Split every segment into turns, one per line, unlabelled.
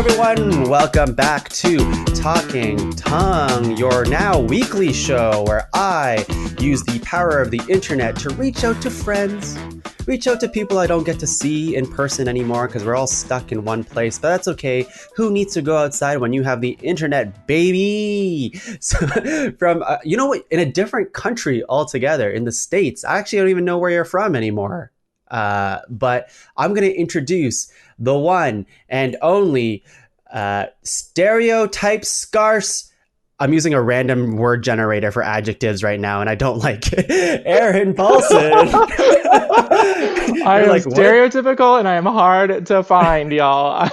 everyone. Welcome back to Talking Tuong, your now weekly show where I use the power of the internet to reach out to friends, reach out to people I don't get to see in person anymore because we're all stuck in one place, but that's okay. Who needs to go outside when you have the internet, baby? So, from, in a different country altogether, in the States. I actually don't even know where you're from anymore. But I'm going to introduce the one and only Stereotyped Scarce. I'm using a random word generator for adjectives right now, and I don't like it. Aaron Paulsen.
I am
like,
stereotypical, and I am hard to find, y'all.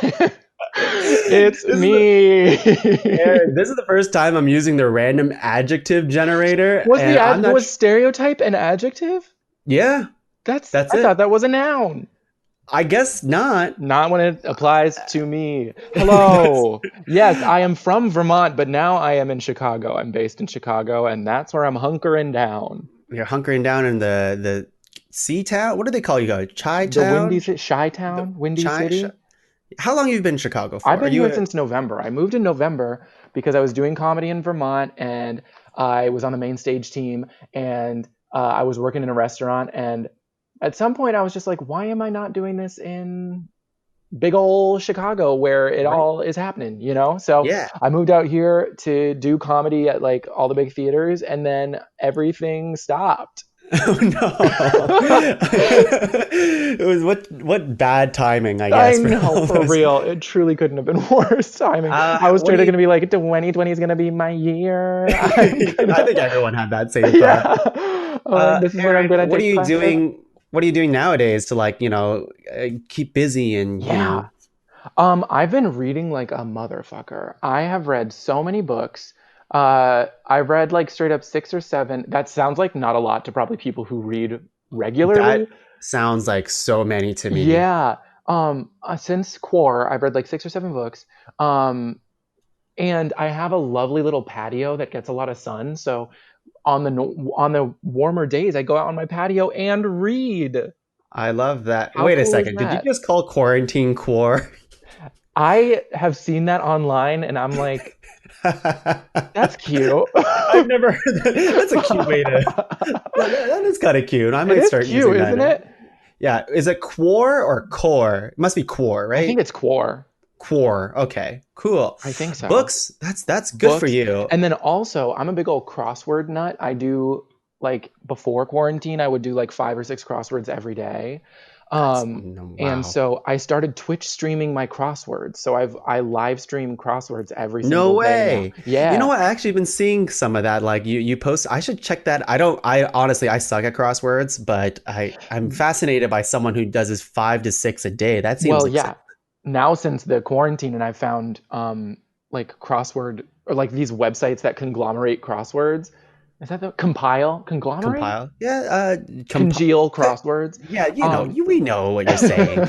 It's me.
Aaron, this is the first time I'm using the random adjective generator.
Was stereotype an adjective?
Yeah.
I
it.
thought that was a noun.
I guess not.
Not when it applies to me. Hello. Yes, I am from Vermont, but now I am in Chicago. I'm based in Chicago, and that's where I'm hunkering down.
You're hunkering down in the sea town? What do they call you guys? Chi town?
The Windy City?
How long have you been in Chicago for?
I've been here since November. I moved in November because I was doing comedy in Vermont, and I was on the main stage team, and I was working in a restaurant, and at some point I was just like, why am I not doing this in big old Chicago where it all is happening, So
yeah.
I moved out here to do comedy at like all the big theaters, and then everything stopped.
Oh no. It was what bad timing, I guess.
I know, for real. It truly couldn't have been worse timing. I was totally going to be like, 2020 is going to be my year.
I think everyone had that same thought.
This is where I'm going to
What are you doing? What are you doing nowadays to keep busy and
I've been reading like a motherfucker. I have read so many books. I've read like straight up 6 or 7. That sounds like not a lot to probably people who read regularly.
That sounds like so many to me.
Yeah. Since Quar, I've read like 6 or 7 books. And I have a lovely little patio that gets a lot of sun. So on the warmer days, I go out on my patio and read.
I love that. Wait a second. Did you just call quarantine Quar?
I have seen that online, and I'm like, that's cute.
I've never heard that. That's a cute way to. That is kind of cute. I might start using that.
Isn't it?
Yeah. Is it Quar or Core? It must be Quar, right?
I think it's Quar.
Quar. Okay. Cool.
I think so.
Books. That's good
Books.
For you.
And then also, I'm a big old crossword nut. I do like before quarantine, I would do like 5 or 6 crosswords every day.
Wow.
And so I started Twitch streaming my crosswords. So I live stream crosswords every single day. No way. Yeah.
You know what? I actually been seeing some of that. Like you post. I should check that. I honestly suck at crosswords, but I'm fascinated by someone who does this 5 to 6 a day. That seems
Now since the quarantine, and I found like crossword or like these websites that conglomerate crosswords. Is that the conglomerate?
Compile. Yeah.
Congeal crosswords.
Yeah, we know what you're saying.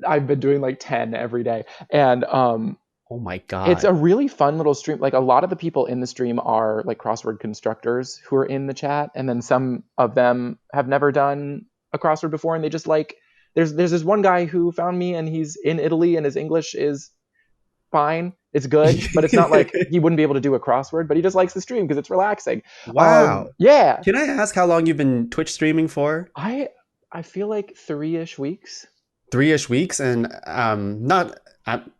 I've been doing like 10 every day. And oh
my God.
It's a really fun little stream. Like a lot of the people in the stream are like crossword constructors who are in the chat. And then some of them have never done a crossword before. And they just like, there's this one guy who found me, and he's in Italy, and his English is fine. It's good, but it's not like he wouldn't be able to do a crossword, but he just likes the stream because it's relaxing.
Wow.
Yeah.
Can I ask how long you've been Twitch streaming for?
I feel like 3-ish weeks.
3-ish weeks? And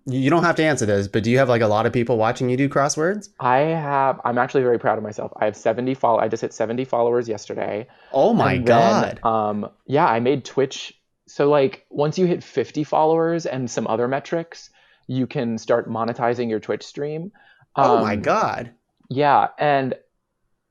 you don't have to answer this, but do you have like a lot of people watching you do crosswords?
I'm actually very proud of myself. I have 70 I just hit 70 followers yesterday.
Oh my God.
I made Twitch. So like once you hit 50 followers and some other metrics, you can start monetizing your Twitch stream.
Oh my God.
Yeah. And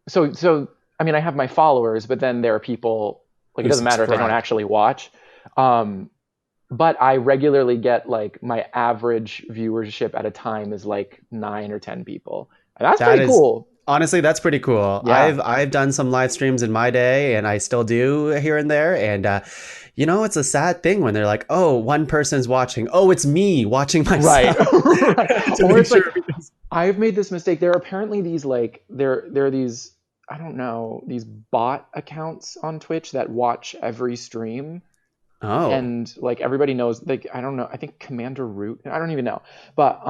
so, I mean, I have my followers, but then there are people, like, it doesn't matter if they don't actually watch. But I regularly get like my average viewership at a time is like 9 or 10 people. And that's pretty cool.
Honestly, that's pretty cool.
Yeah.
I've done some live streams in my day, and I still do here and there. And it's a sad thing when they're like, "Oh, one person's watching. Oh, it's me watching myself."
Right. Or it's like, I've made this mistake. There are apparently these like there are these, I don't know, these bot accounts on Twitch that watch every stream.
Oh,
and like everybody knows, like I don't know, I think Commander Root, I don't even know, but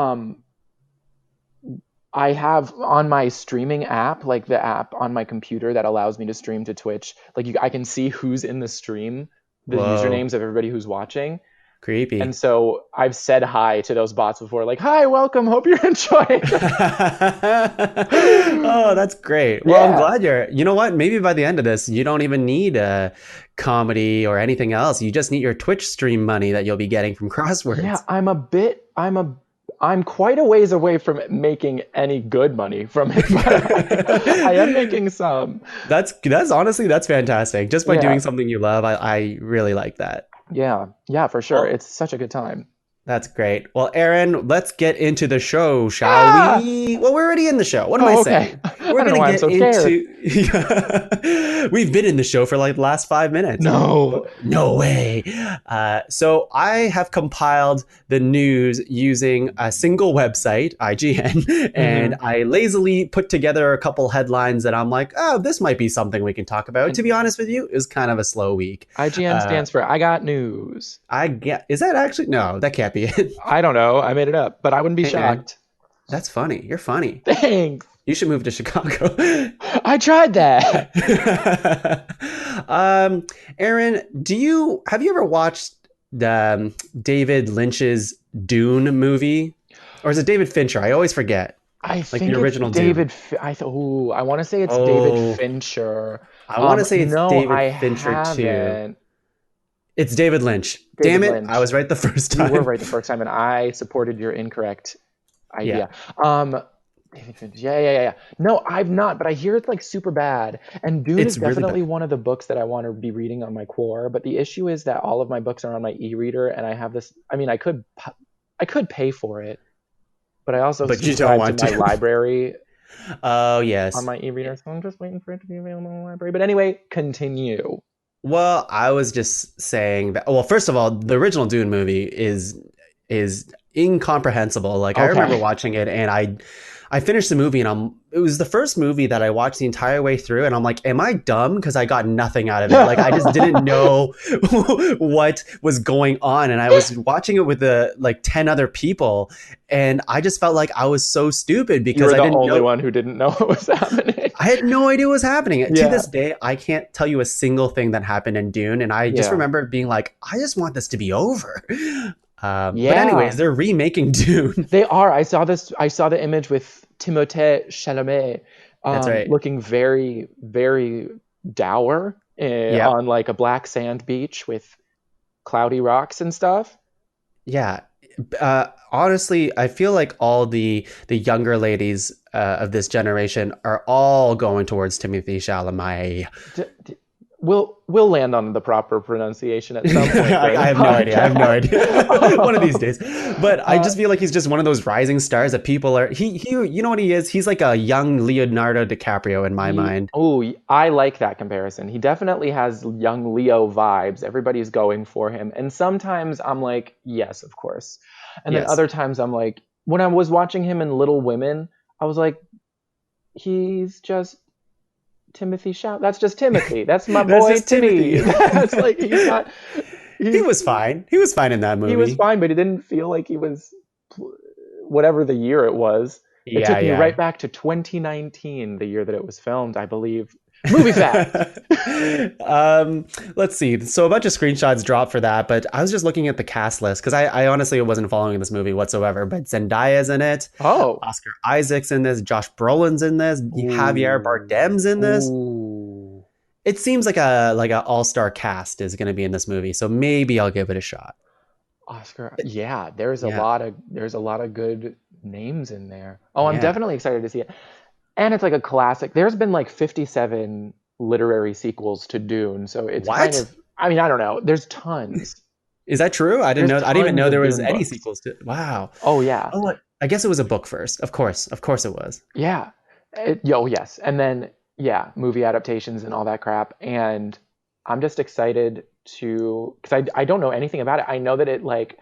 I have on my streaming app, like the app on my computer that allows me to stream to Twitch, like I can see who's in the stream, the
whoa,
usernames of everybody who's watching. And
creepy.
so I've said hi to those bots before, like, hi, welcome, hope you're enjoying.
Oh, that's great. Well, I'm
Yeah.
glad you know what? Maybe by the end of this, you don't even need a comedy or anything else. You just need your Twitch stream money that you'll be getting from
Yeah,
crosswords.
I'm quite a ways away from making any good money from it, but I am making some.
That's honestly, that's fantastic. Just by doing
Yeah.
something you love, I really like that.
Yeah. Yeah, for sure.
Well,
It's such a good time.
that's great. Well, Aaron, let's get into the show, shall
Ah!
we? Well, we're already in the show. What am I
Oh, okay.
saying?
I
We're
don't know
going
why
to
I'm
get
so scared.
into. We've been in the show for like the last 5 minutes. But
No.
no way. So I have compiled the news using a single website, IGN, and
Hmm.
I lazily put together a couple headlines that I'm like, oh, this might be something we can talk about. To
And
be honest with you, it was kind of a slow week.
IGN
Uh,
stands for I got news.
I get, is that actually? No, that can't be it.
I don't know. I made it up, but I wouldn't be
Hey, man,
shocked.
that's funny. You're funny.
Thanks.
You should move to Chicago.
I tried that.
um, Aaron, have you ever watched David Lynch's Dune movie, or is it David Fincher? I always forget.
I
Like the
think it's
original Dune.
David. I want to say it's David
Oh,
Fincher.
I want to say it's
No,
David
I
Fincher too.
haven't.
It's David Lynch. Damn
David
it! I
Lynch.
was right the first
You were
time.
right the first time, and I supported your incorrect
Yeah,
idea. David Fincher. Yeah. No, I've not, but I hear it's like super bad. And Dune is
it's really
definitely
bad.
one of the books that I want to be reading on my core. But the issue is that all of my books are on my e-reader, and I have this. I mean, I could pay for it, but I also
But you don't
subscribe to
want
my
to.
library
Oh
on
yes.
my e-reader, so I'm just waiting for it to be available in the library. But anyway, continue.
Well, I was just saying that. Well, first of all, the original Dune movie is incomprehensible. Like I remember
Okay.
watching it, and I finished the movie, and it was the first movie that I watched the entire way through, and I'm like, am I dumb? Because I got nothing out of it. Like I just didn't know what was going on, and I was watching it with like 10 other people, and I just felt like I was so stupid
You
because
were
I
the
didn't
only
know.
one who didn't know what was happening.
I had no idea what was happening. To
Yeah.
this day, I can't tell you a single thing that happened in Dune, and I just
Yeah.
remember being like, I just want this to be over. But anyways,
Yeah.
they're remaking Dune.
They are. I saw this. I saw the image with Timothée Chalamet,
That's right.
looking very, very dour
Yeah,
on like a black sand beach with cloudy rocks and stuff.
yeah. Honestly, I feel like all the younger ladies of this generation are all going towards Timothy Chalamet.
D- d- we'll land on the proper pronunciation at some point during
I
the
have no idea. I have no idea. One of these
podcast.
days. But I
Uh,
just feel like he's just one of those rising stars that people are. He. You know what he is? He's like a young Leonardo DiCaprio in my mind.
I like that comparison. He definitely has young Leo vibes. Everybody's going for him. And sometimes I'm like, yes, of course. And then
Yes.
other times I'm like, when I was watching him in Little Women, I was like, he's just Timothy Chalamet. That's just Timothy. That's my
That's
boy
just Timothy.
Timmy. That's like he's not.
He
He's
was fine. He was fine in that
he was
movie.
fine, but it didn't feel like he was whatever the year it was. It
Yeah,
took me
yeah.
right back to 2019, the year that it was filmed, I believe. Movie fact.
Let's see. So a bunch of screenshots dropped for that, but I was just looking at the cast list because I honestly wasn't following this movie whatsoever. But Zendaya's in it,
Oh.
Oscar Isaac's in this, Josh Brolin's in this, Javier
Ooh.
Bardem's in this.
Ooh.
It seems like a all-star cast is going to be in this movie, so maybe I'll give it a shot.
Oscar. Yeah, there's a
Yeah,
lot of good names in there. Oh, I'm
yeah.
definitely excited to see it. And it's like a classic. There's been like 57 literary sequels to Dune, so it's kind
What?
of I mean, I don't know. There's tons.
Is that true? I didn't
There's
know. I didn't even
tons
know
of
there was
Dune
any
books.
sequels to. Wow.
Oh yeah.
Oh, I guess it was a book first. Of course, it was.
Yeah. Yes. And then yeah, movie adaptations and all that crap. And I'm just excited to because I don't know anything about it. I know that it like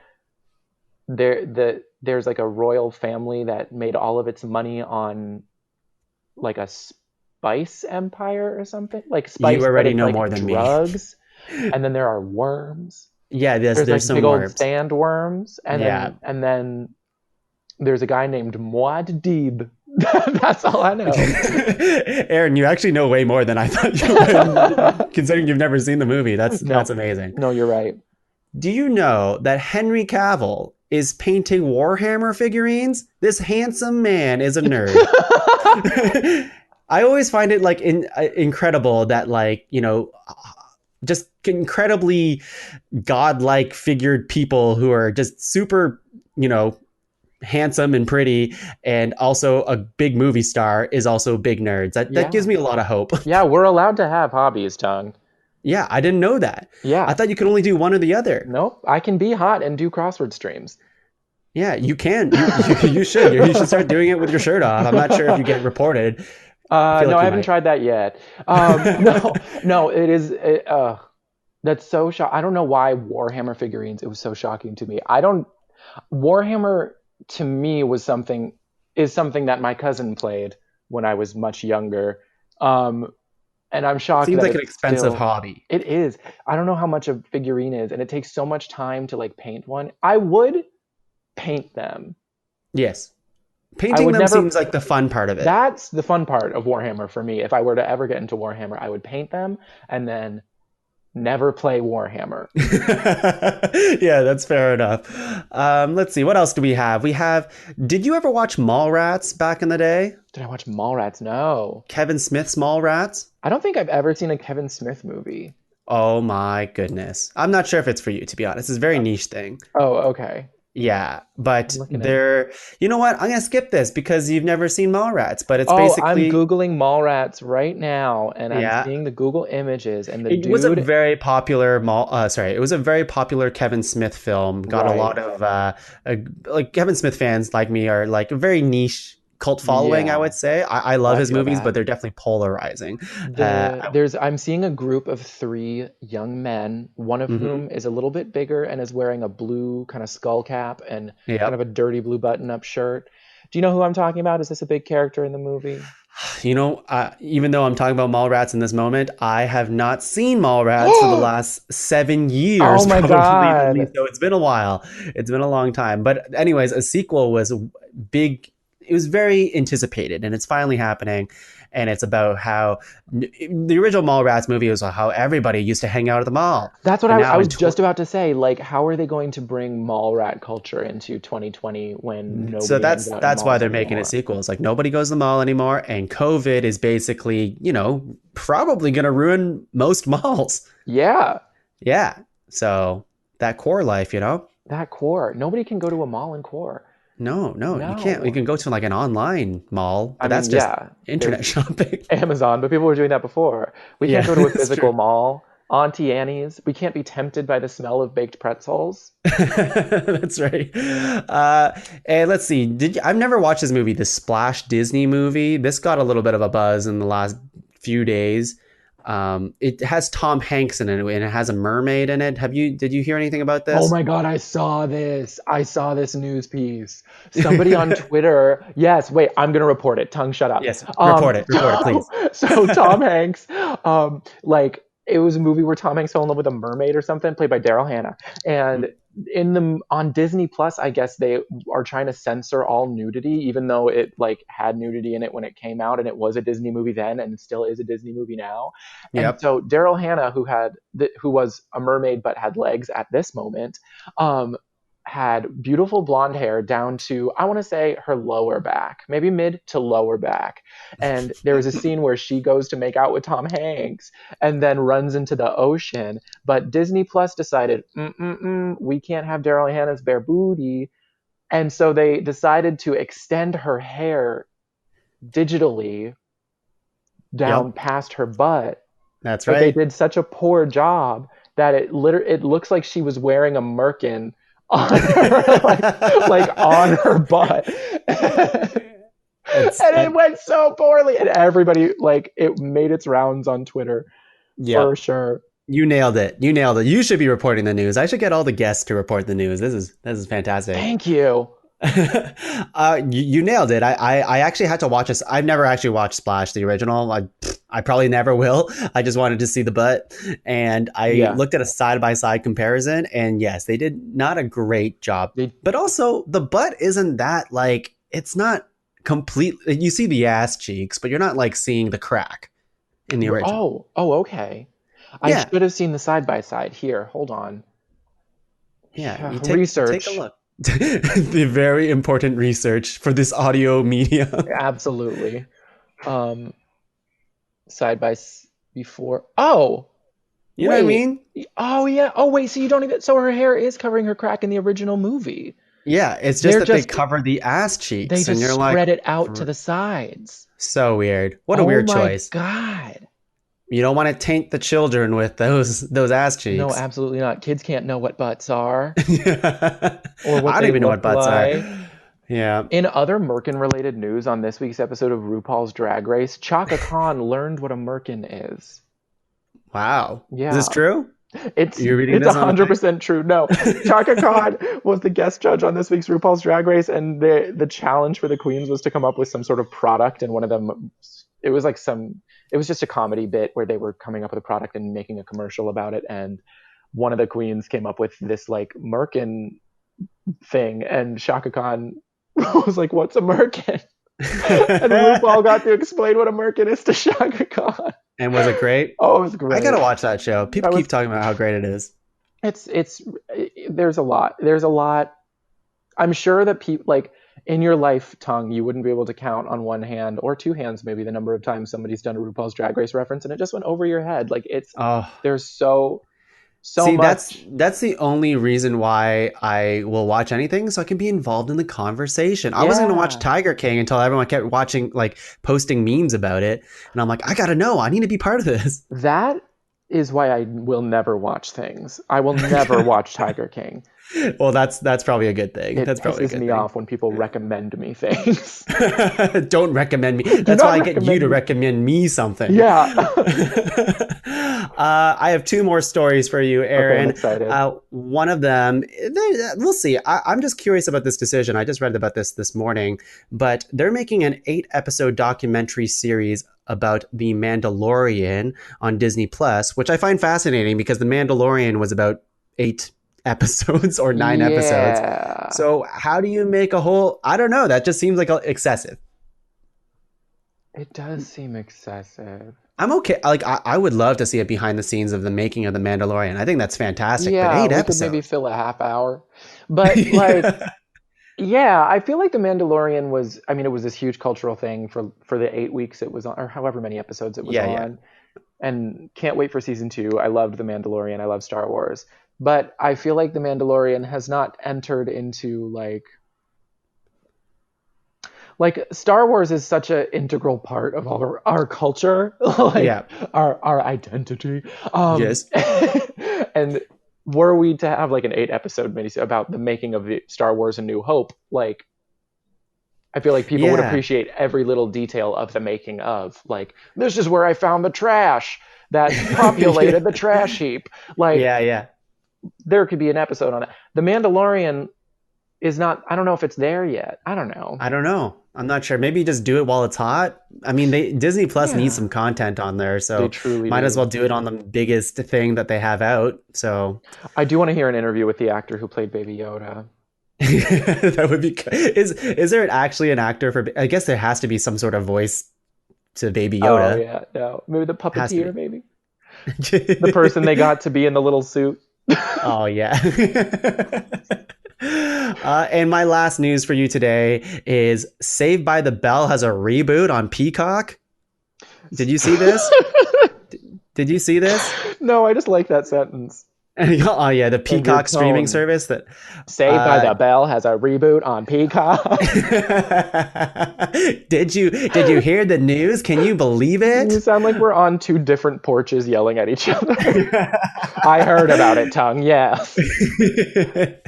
there's like a royal family that made all of its money on like a spice empire or something. Like
You
spice, but
already
it's
know
like
more than me.
drugs. And then there are worms.
Yeah,
There's
there's
like
some
big old
worms.
sandworms,
Yeah.
and then there's a guy named Muad'Dib. That's all I know.
Aaron, you actually know way more than I thought you would, considering you've never seen the movie. That's
No,
amazing.
no, you're right.
Do you know that Henry Cavill is painting Warhammer figurines? This handsome man is a nerd. I always find it like incredible that like, just incredibly godlike figured people who are just super, handsome and pretty and also a big movie star is also big nerds. That gives
Yeah.
me a lot of hope.
Yeah, we're allowed to have hobbies, Tongue.
Yeah, I didn't know that. I
Yeah.
thought you could only do one or the other.
Nope. I can be hot and do crossword streams.
Yeah, you can. You should. You should start doing it with your shirt off. I'm not sure if you get reported. I feel
No,
like
I
you
haven't
might.
tried that yet. No, it is. That's so I don't know why Warhammer figurines. It was so shocking to me. I don't. Warhammer to me is something that my cousin played when I was much younger. And I'm shocked
Seems
that
like an
it's
expensive
still.
hobby.
It is. I don't know how much a figurine is, and it takes so much time to like paint one. I would paint them.
Yes.
I
Painting
would
them
never.
seems like the fun part of it.
That's the fun part of Warhammer for me. If I were to ever get into Warhammer, I would paint them and then never play Warhammer.
Yeah, that's fair enough. Let's see. What else do we have? Did you ever watch Mallrats back in the day?
Did I watch Mallrats? No.
Kevin Smith's Mallrats?
I don't think I've ever seen a Kevin Smith movie.
Oh my goodness. I'm not sure if it's for you, to be honest. It's a very niche thing.
Oh, okay.
Yeah, but
I'm looking at
they're, you know what? I'm going to skip this because you've never seen Mallrats, but it's
Oh, I'm
basically,
Googling Mallrats right now, and I'm
yeah.
seeing the Google images, and the
It was a
dude,
very popular it was a very popular Kevin Smith film. Got a
right.
lot of like Kevin Smith fans like me are like a very niche cult following, I
Yeah.
would say. I
Oh,
love
I
his
feel
movies,
that.
but they're definitely polarizing. Uh,
I'm seeing a group of three young men, one of
mhm.
whom is a little bit bigger and is wearing a blue kind of skull cap and kind of
Yep.
a dirty blue button-up shirt. Do you know who I'm talking about? Is this a big character in the movie?
Even though I'm talking about Mallrats in this moment, I have not seen Mallrats for the last 7 years,
Oh my
probably at least.
God.
So it's been a while. It's been a long time. But anyways, a sequel was big. It was very anticipated, and it's finally happening. And it's about how the original Mallrats movie was how everybody used to hang out at the mall.
That's what
But
I
now
was just about to say. Like, how are they going to bring mall rat culture into 2020 when
so
nobody hangs
that's
out in
that's why
malls
they're making a
anymore?
sequel. It's like nobody goes to the mall anymore, and COVID is basically, probably going to ruin most malls.
Yeah,
Yeah. So that core life.
that core. Nobody can go to a mall in core.
No, you can't. You
No.
can go to like an online mall,
I
but that's
mean,
just
yeah,
internet
there's
shopping.
Amazon, but people were doing that before. We can't
Yeah,
go to a
it's
physical
true.
mall. Auntie Annie's. We can't be tempted by the smell of baked pretzels.
That's right. And let's see. I've never watched this movie, the Splash Disney movie. This got a little bit of a buzz in the last few days. It has Tom Hanks in it, and it has a mermaid in it. Did you hear anything about
Oh
this?
my God, I saw this. I saw this news piece. Somebody on Twitter. Yes, wait, I'm gonna report it. Tongue shut up.
Yes, report it,
So,
please.
so Tom Hanks, like it was a movie where Tom Hanks fell in love with a mermaid or something, played by Daryl Hannah. And on Disney Plus, I guess they are trying to censor all nudity, even though it like had nudity in it when it came out, and it was a Disney movie then, and still is a Disney movie now. And
Yep.
so Daryl Hannah, who was a mermaid but had legs at this moment, had beautiful blonde hair down to, I want to say, her lower back, maybe mid to lower back. And there was a scene where she goes to make out with Tom Hanks and then runs into the ocean. But Disney Plus decided, we can't have Daryl Hannah's bare booty. And so they decided to extend her hair digitally down
Yep.
past her butt.
That's
But they
right.
did such a poor job that it looks like she was wearing a merkin on her, like on her butt.
It's
And it went so poorly, and everybody like it made its rounds on Twitter for
Yep.
sure.
You nailed it. You nailed it. You should be reporting the news. I should get all the guests to report the news. This is fantastic.
Thank you.
You nailed it. I actually had to watch this. I've never actually watched Splash, the original. I probably never will. I just wanted to see the butt. And I looked at a side-by-side comparison, and yes, they did not a great job. But also, the butt isn't that, like, it's not complete. You see the ass cheeks, but you're not, like, seeing the crack in the original.
Oh, okay. I should have seen the side-by-side. Here, hold on.
Yeah, you
research.
Take a look. The very important research for this audio media.
Absolutely. Side by before. Oh,
you know what I mean?
Oh yeah. Oh wait. So you don't even. So her hair is covering her crack in the original movie.
Yeah, it's just they cover the ass cheeks.
They just spread it out to the sides.
So weird. What a weird choice.
Oh my God.
You don't want to taint the children with those ass cheeks.
No, absolutely not. Kids can't know what butts are.
Or what I don't even know what butts are. Yeah.
In other Merkin-related news on this week's episode of RuPaul's Drag Race, Chaka Khan learned what a Merkin is.
Wow.
Yeah.
Is this true?
It's 100% true. No. Chaka Khan was the guest judge on this week's RuPaul's Drag Race, and the challenge for the queens was to come up with some sort of product, and one of them, it was just a comedy bit where they were coming up with a product and making a commercial about it, and one of the queens came up with this like Merkin thing, and Chaka Khan was like, "What's a Merkin?" And RuPaul got to explain what a Merkin is to Chaka Khan.
And was it great?
Oh, it was great.
I gotta watch that show. People keep talking about how great it is.
There's a lot. I'm sure that people, like, in your life, Tongue, you wouldn't be able to count on one hand or two hands maybe the number of times somebody's done a RuPaul's Drag Race reference, and it just went over your head. Like, there's so much.
That's the only reason why I will watch anything, so I can be involved in the conversation. I wasn't going to watch Tiger King until everyone kept watching, like, posting memes about it, and I'm like, I gotta know. I need to be part of this.
That is why I will never watch things. I will never watch Tiger King.
Well, that's probably a good thing. That's probably a good thing.
It pisses me off when people recommend me things.
Don't recommend me. That's why I get you to recommend me something.
Yeah.
I have two more stories for you, Aaron.
Okay, I'm excited.
One of them, we'll see. I'm just curious about this decision. I just read about this morning, but they're making an 8-episode documentary series about The Mandalorian on Disney Plus, which I find fascinating because The Mandalorian was about 8 episodes or 9 episodes. So how do you make a whole, I don't know, that just seems like excessive.
It does seem excessive.
I'm okay. Like, I would love to see it behind the scenes of the making of The Mandalorian. I think that's fantastic.
Yeah,
but 8
episodes
could
maybe fill a half hour. But like, yeah, I feel like The Mandalorian was, I mean, it was this huge cultural thing for the 8 weeks it was on, or however many episodes it was on. Yeah. And can't wait for season 2. I loved The Mandalorian. I love Star Wars. But I feel like The Mandalorian has not entered into like Star Wars is such an integral part of our culture, our identity.
Yes.
And were we to have like an 8-episode miniseries about the making of the Star Wars: A New Hope, like, I feel like people would appreciate every little detail of the making of, like, this is where I found the trash that populated the trash heap. Like, there could be an episode on it. The Mandalorian is not, I don't know if it's there yet. I don't know.
I'm not sure. Maybe just do it while it's hot. I mean, Disney Plus needs some content on there, so might as well do it on the biggest thing that they have out. So
I do want to hear an interview with the actor who played Baby Yoda.
That would be. Is there actually an actor for? I guess there has to be some sort of voice to Baby Yoda.
Oh yeah, no, maybe the puppeteer, maybe the person they got to be in the little suit.
Oh yeah. And my last news for you today is Saved by the Bell has a reboot on Peacock. Did you see this? Did you see this?
No, I just like that sentence.
Oh yeah, the Peacock streaming service that
Saved by the Bell has a reboot on Peacock.
Did you hear the news? Can you believe it?
You sound like we're on 2 different porches yelling at each other. I heard about it, Tongue. Yes.
Did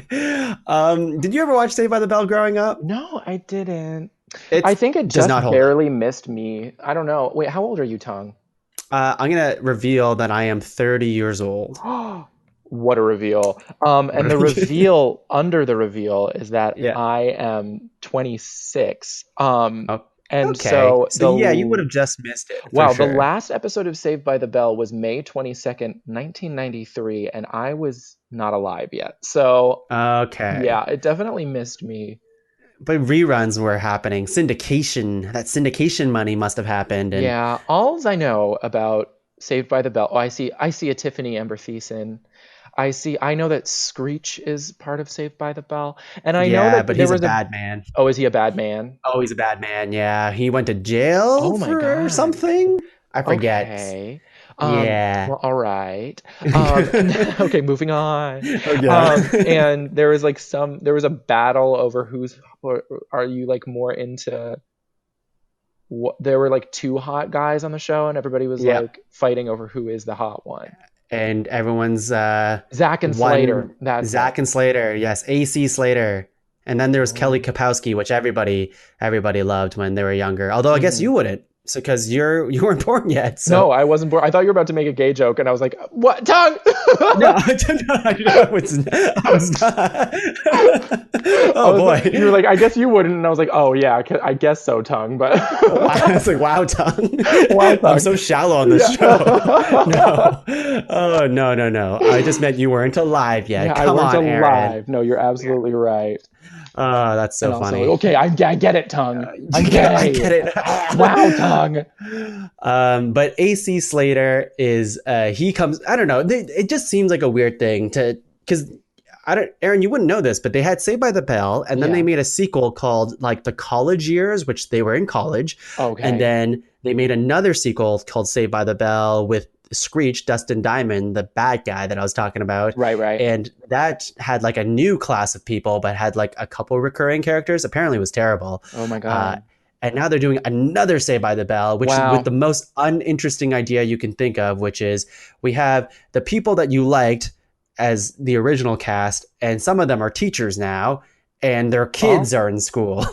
you ever watch Saved by the Bell growing up?
No, I didn't. I think it just barely missed me. I don't know. Wait, how old are you, Tongue?
I'm gonna reveal that I am 30 years old.
What a reveal. And the reveal under the reveal is that I am 26. And And
Okay.
so
So yeah, you would have just missed it for
the
sure.
last episode of Saved by the Bell was May 22nd, 1993, and I was not alive yet. So
Okay.
yeah, it definitely missed me.
But reruns were happening. That syndication money must have happened. And
Yeah, all I know about Saved by the Bell. Oh, I see a Tiffany Amber Thiessen. I know that Screech is part of Saved by the Bell, and I know
yeah,
that
but
there
he's a
was a.
bad man.
Oh, is he a bad man?
Oh, he's a bad man. Yeah. He went to jail
Oh my
for
God.
something. I forget.
Okay.
Yeah.
Well, all right. Okay, moving on.
Oh, yeah.
And there was like there was a battle over are you like more into what, there were like two hot guys on the show and everybody was
Yeah.
like fighting over who is the hot one.
And everyone's
Zach and Slater.
one
That's
Zach
it.
and Slater. Yes, AC Slater. And then there was Kelly
Oh.
Kapowski, which everybody loved when they were younger. Although I guess you wouldn't, so because you weren't born yet. So
No, I wasn't born. I thought you were about to make a gay joke, and I was like, "What tongue?"
no, I was not. Oh boy,
like, you were like, "I guess you wouldn't," and I was like, "Oh yeah, I guess so, tongue." But
it's like wow, tongue.
Wow, tongue.
I'm so shallow on this show. No, oh no. I just meant you weren't alive yet.
Yeah,
Come
I weren't
on,
alive.
Aaron.
No, you're absolutely right.
Oh, that's so
And also,
funny.
okay, I get it, tongue. I'm gay.
I get it.
Wow, tongue.
But AC Slater is he comes. I don't know. It just seems like a weird thing because I don't. Aaron, you wouldn't know this, but they had Saved by the Bell, and then they made a sequel called like the College Years, which they were in college.
Okay.
And then they made another sequel called Saved by the Bell with Screech, Dustin Diamond, the bad guy that I was talking about.
Right.
And that had like a new class of people, but had like a couple recurring characters. Apparently it was terrible.
Oh my God.
And now they're doing another Saved by the Bell, which is with the most uninteresting idea you can think of, which is we have the people that you liked as the original cast, and some of them are teachers now, and their kids are in school.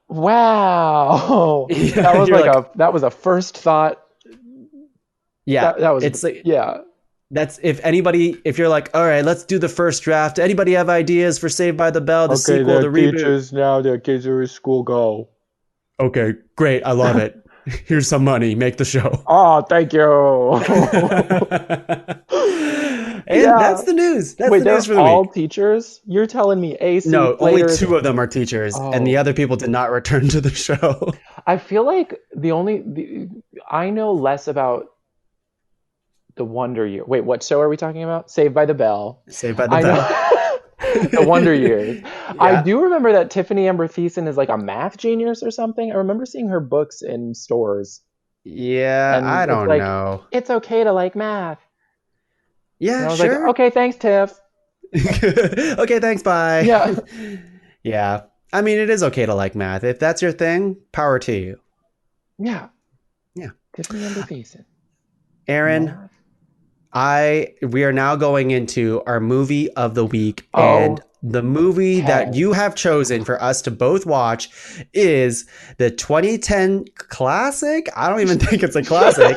Wow. That was that was a first thought.
Yeah,
that was
it's like,
yeah.
That's if you're like, all right, let's do the first draft. Anybody have ideas for Saved by the Bell, the sequel, the reboot?
Teachers now, their kids are in school. Go.
Okay, great. I love it. Here's some money. Make the show.
Oh, thank you.
And that's the news. That's the news for the week.
All teachers? You're telling me AC?
No, only two of them are teachers, and the other people did not return to the show.
I feel like I know less about the Wonder Year. Wait, what show are we talking about? Saved by the Bell.
Saved by the Bell.
The Wonder Years.
Yeah.
I do remember that Tiffany Amber Thiessen is like a math genius or something. I remember seeing her books in stores.
Yeah, I don't know.
It's okay to like math.
Yeah,
and I was
sure.
like, okay, thanks, Tiff.
Okay, thanks, bye.
Yeah.
Yeah. I mean, it is okay to like math. If that's your thing, power to you.
Yeah.
Yeah.
Tiffany Amber Thiessen.
Aaron, we are now going into our movie of the week, and the movie that you have chosen for us to both watch is the 2010 classic. I don't even think it's a classic.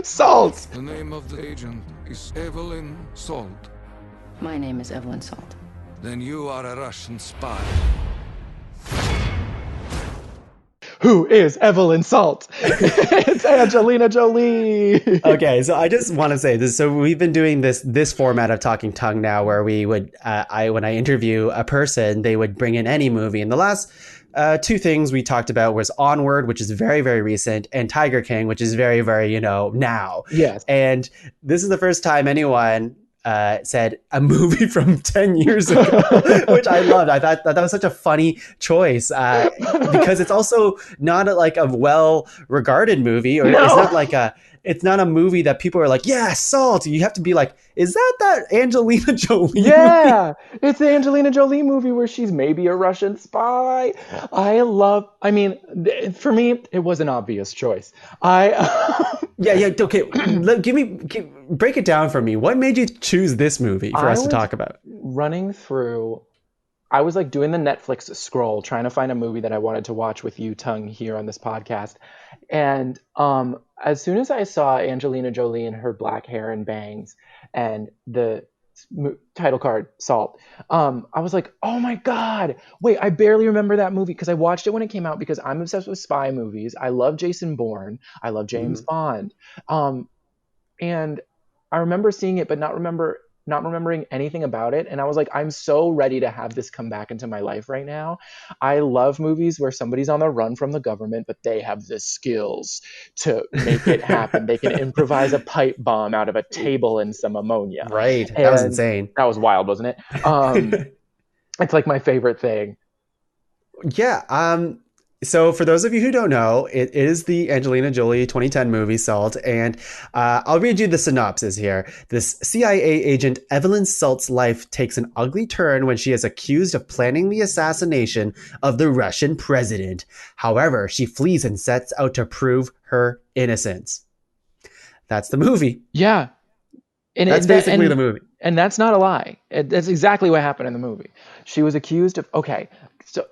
Salt.
The name of the agent is Evelyn Salt.
My name is Evelyn Salt.
Then you are a Russian spy.
Who is Evelyn Salt? It's Angelina Jolie.
Okay, so I just want to say this. So we've been doing this format of Talking Tongue now, where we would, when I interview a person, they would bring in any movie. And the last two things we talked about was Onward, which is very, very recent, and Tiger King, which is very, very, now.
Yes.
And this is the first time anyone said a movie from 10 years ago, which I loved. I thought that was such a funny choice because it's also not a well-regarded movie, or it's not a movie that people are like, yeah, Salt. You have to be like, is that Angelina Jolie
movie? It's the Angelina Jolie movie where she's maybe a Russian spy. For me, it was an obvious choice.
Okay. Break it down for me. What made you choose this movie for us to talk about?
Running through, I was like doing the Netflix scroll, trying to find a movie that I wanted to watch with you, Tongue, here on this podcast. And as soon as I saw Angelina Jolie and her black hair and bangs, and the title card, Salt. I was like, oh my God, wait, I barely remember that movie because I watched it when it came out because I'm obsessed with spy movies. I love Jason Bourne. I love James Bond. And I remember seeing it, but not remembering anything about it. And I was like, I'm so ready to have this come back into my life right now. I love movies where somebody's on the run from the government, but they have the skills to make it happen. They can improvise a pipe bomb out of a table and some ammonia.
Right.
And
that was insane.
That was wild, wasn't it? It's like my favorite thing.
Yeah. So for those of you who don't know, it is the Angelina Jolie 2010 movie Salt, and I'll read you the synopsis here. This CIA agent Evelyn Salt's life takes an ugly turn when she is accused of planning the assassination of the Russian president. However, she flees and sets out to prove her innocence. That's the movie.
Yeah.
That's basically the movie.
And that's not a lie. That's exactly what happened in the movie. She was accused of, so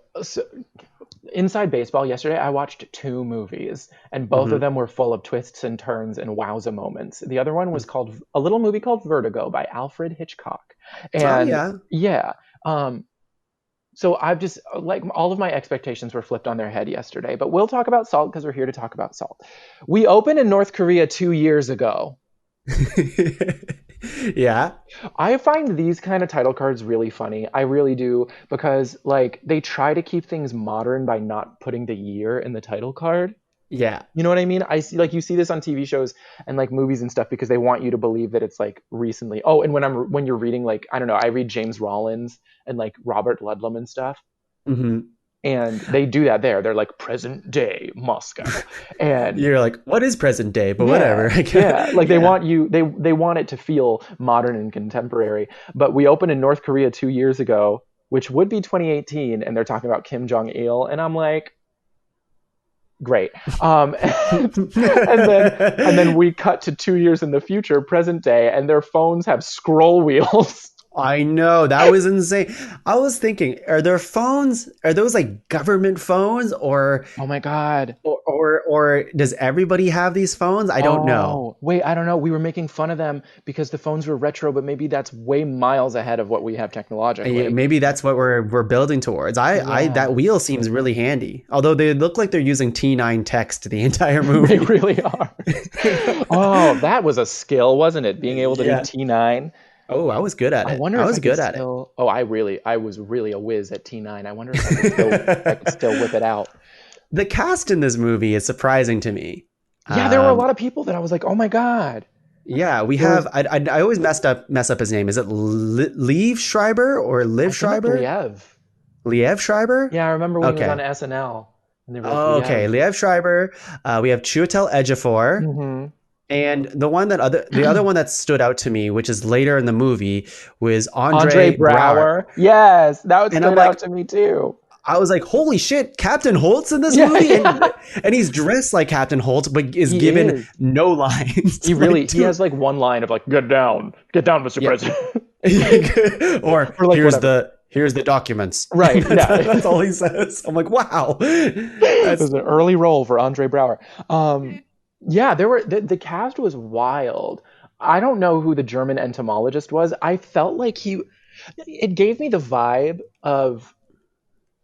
inside baseball yesterday, I watched 2 movies, and both of them were full of twists and turns and wowza moments. The other one was called a little movie called Vertigo by Alfred Hitchcock. And so I've just, like, all of my expectations were flipped on their head yesterday, but we'll talk about Salt because we're here to talk about Salt. We opened in North Korea 2 years ago.
Yeah.
I find these kind of title cards really funny. I really do, because like they try to keep things modern by not putting the year in the title card.
Yeah.
You know what I mean? I see, like, you see this on TV shows and like movies and stuff because they want you to believe that it's like recently. Oh, and when you're reading, like, I don't know, I read James Rollins and like Robert Ludlum and stuff. And they do that there. They're like present day Moscow. And
you're like, what is present day? But whatever.
Yeah. Like they want you, they want it to feel modern and contemporary. But we opened in North Korea 2 years ago, which would be 2018. And they're talking about Kim Jong-il. And I'm like, great. And then we cut to 2 years in the future, present day, and their phones have scroll wheels.
I know, that was insane. I was thinking, are those like government phones, or
oh my God,
or does everybody have these phones? I don't know.
Wait, I don't know. We were making fun of them because the phones were retro, but maybe that's way miles ahead of what we have technologically.
Yeah, maybe that's what we're building towards. That wheel seems really handy. Although they look like they're using T9 text the entire movie.
They really are. Oh, that was a skill, wasn't it? Being able to do T9.
Oh, I was good at it. I was good at it.
Oh, I was really a whiz at T9. I wonder if I could still whip it out.
The cast in this movie is surprising to me.
Yeah, there were a lot of people that I was like, oh my God.
Yeah, we have. I always mess up his name. Is it Liev Schreiber or Liv Schreiber? Liev Schreiber.
Yeah, I remember when he was on SNL. And they were like,
Liev Schreiber. We have Chiwetel Ejiofor. And the other one that stood out to me, which is later in the movie, was Andre Braugher.
Yes, that stood out to me too.
I was like, holy shit, Captain Holt's in this movie? Yeah. And he's dressed like Captain Holt, but is given no lines.
He has like one line of like, get down, Mr. President.
or like, here's the documents.
Right. Yeah.
That's all he says. I'm like, wow.
That was an early role for Andre Braugher. Yeah, the cast was wild. I don't know who the German entomologist was. I felt like it gave me the vibe of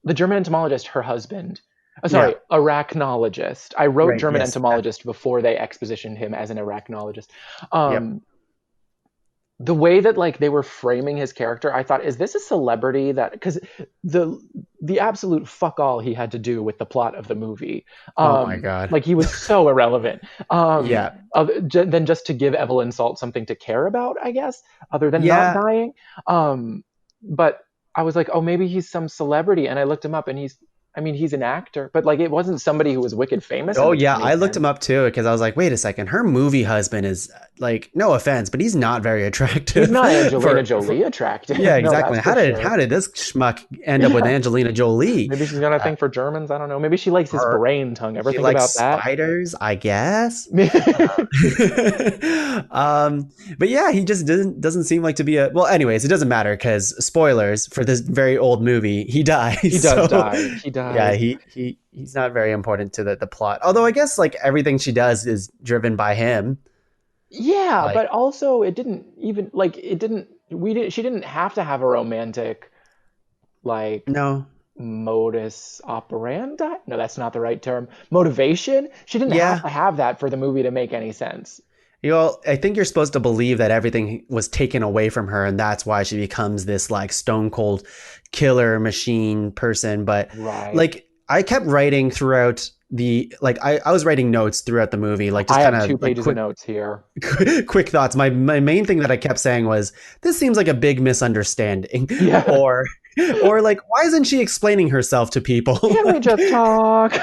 the German entomologist, her husband. Arachnologist. I wrote German entomologist before they expositioned him as an arachnologist. The way that like they were framing his character, I thought, is this a celebrity that, because the absolute fuck all he had to do with the plot of the movie.
Oh my God.
Like he was so irrelevant. Than just to give Evelyn Salt something to care about, I guess, other than not dying. But I was like, oh, maybe he's some celebrity. And I looked him up and he's an actor, but like it wasn't somebody who was wicked famous.
Oh yeah, I looked him up too because I was like, wait a second, her movie husband is like, no offense, but he's not very attractive.
He's not Angelina Jolie attractive.
Yeah, exactly. How did this schmuck end up with Angelina Jolie?
Maybe she's got a thing for Germans. I don't know. Maybe she likes his brain tongue. Ever think about that?
Spiders, I guess. But yeah, he just doesn't seem like to be a. Well, anyways, it doesn't matter because spoilers for this very old movie, he dies.
He does die. He dies.
Yeah, he's not very important to the plot. Although I guess like everything she does is driven by him.
Yeah,
like,
but also it didn't she didn't have to have a romantic, like,
No.
modus operandi. No, that's not the right term. Motivation. She didn't have
Yeah.
to have that for the movie to make any sense.
I think you're supposed to believe that everything was taken away from her, and that's why she becomes this like stone cold killer machine person. But
Right.
like, I kept writing throughout I was writing notes throughout the movie, like just
I
kind
have
of
2 pages
quick,
of notes here.
quick thoughts. My main thing that I kept saying was, this seems like a big misunderstanding.
Yeah.
Or like, why isn't she explaining herself to people?
Can we just talk?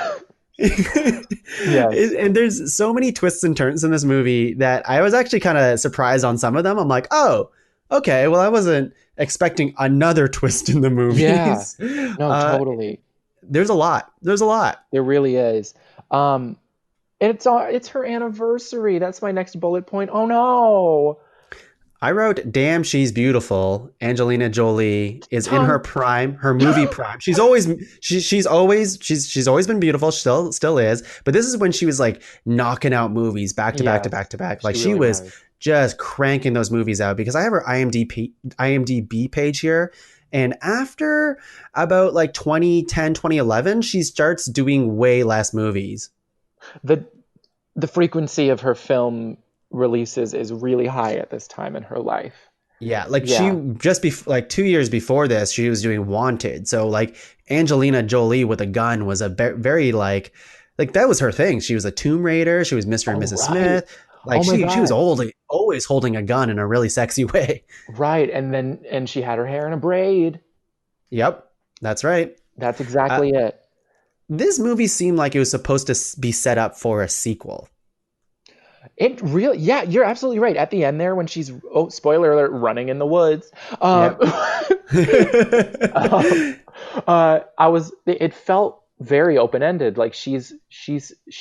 Yes.
And there's so many twists and turns in this movie that I was actually kind of surprised on some of them. I'm like, oh, okay, well, I wasn't expecting another twist in the movies.
Yeah. No, totally.
There's a lot.
There really is. It's her anniversary. That's my next bullet point. Oh no.
I wrote, damn, she's beautiful. Angelina Jolie is in her prime, her movie prime. She's always been beautiful. She still is. But this is when she was like knocking out movies back to back to back to back. Like she
really
was just cranking those movies out, because I have her IMDb page here. And after about like 2010, 2011, she starts doing way less movies.
The frequency of her film releases is really high at this time in her life.
Yeah, like she just like 2 years before this, she was doing Wanted. So like Angelina Jolie with a gun was a very like that was her thing. She was a Tomb Raider. She was Mr. and Mrs. Smith. Like she was always holding a gun in a really sexy way.
Right, and she had her hair in a braid.
Yep, that's right.
That's exactly it.
This movie seemed like it was supposed to be set up for a sequel.
It really, yeah, you're absolutely right. At the end there, when she's, spoiler alert, running in the woods. It felt very open-ended. Like she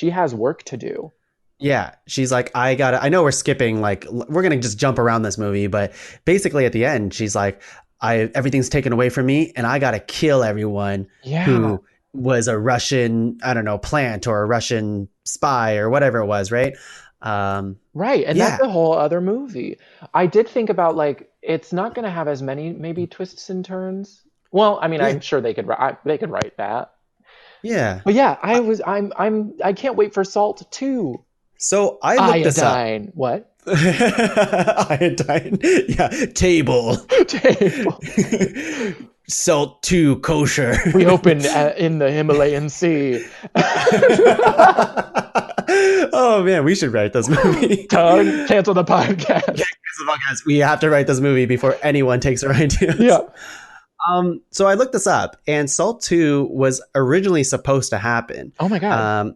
has work to do.
Yeah, she's like, I know we're skipping, like, we're going to just jump around this movie, but basically at the end, she's like, everything's taken away from me, and I got to kill everyone who was a Russian, I don't know, plant or a Russian spy or whatever it was, right?
Right, and that's a whole other movie. I did think about, like, it's not going to have as many maybe twists and turns. Well, I mean, I'm sure they could write that.
Yeah.
But yeah, I can't wait for Salt 2.
So I looked this up.
What?
Iodine. Yeah. Table. Salt 2 kosher.
We opened in the Himalayan Sea.
Oh man, we should write this movie.
Cancel the podcast.
We have to write this movie before anyone takes our ideas.
Yeah.
So I looked this up, and Salt 2 was originally supposed to happen.
Oh my God.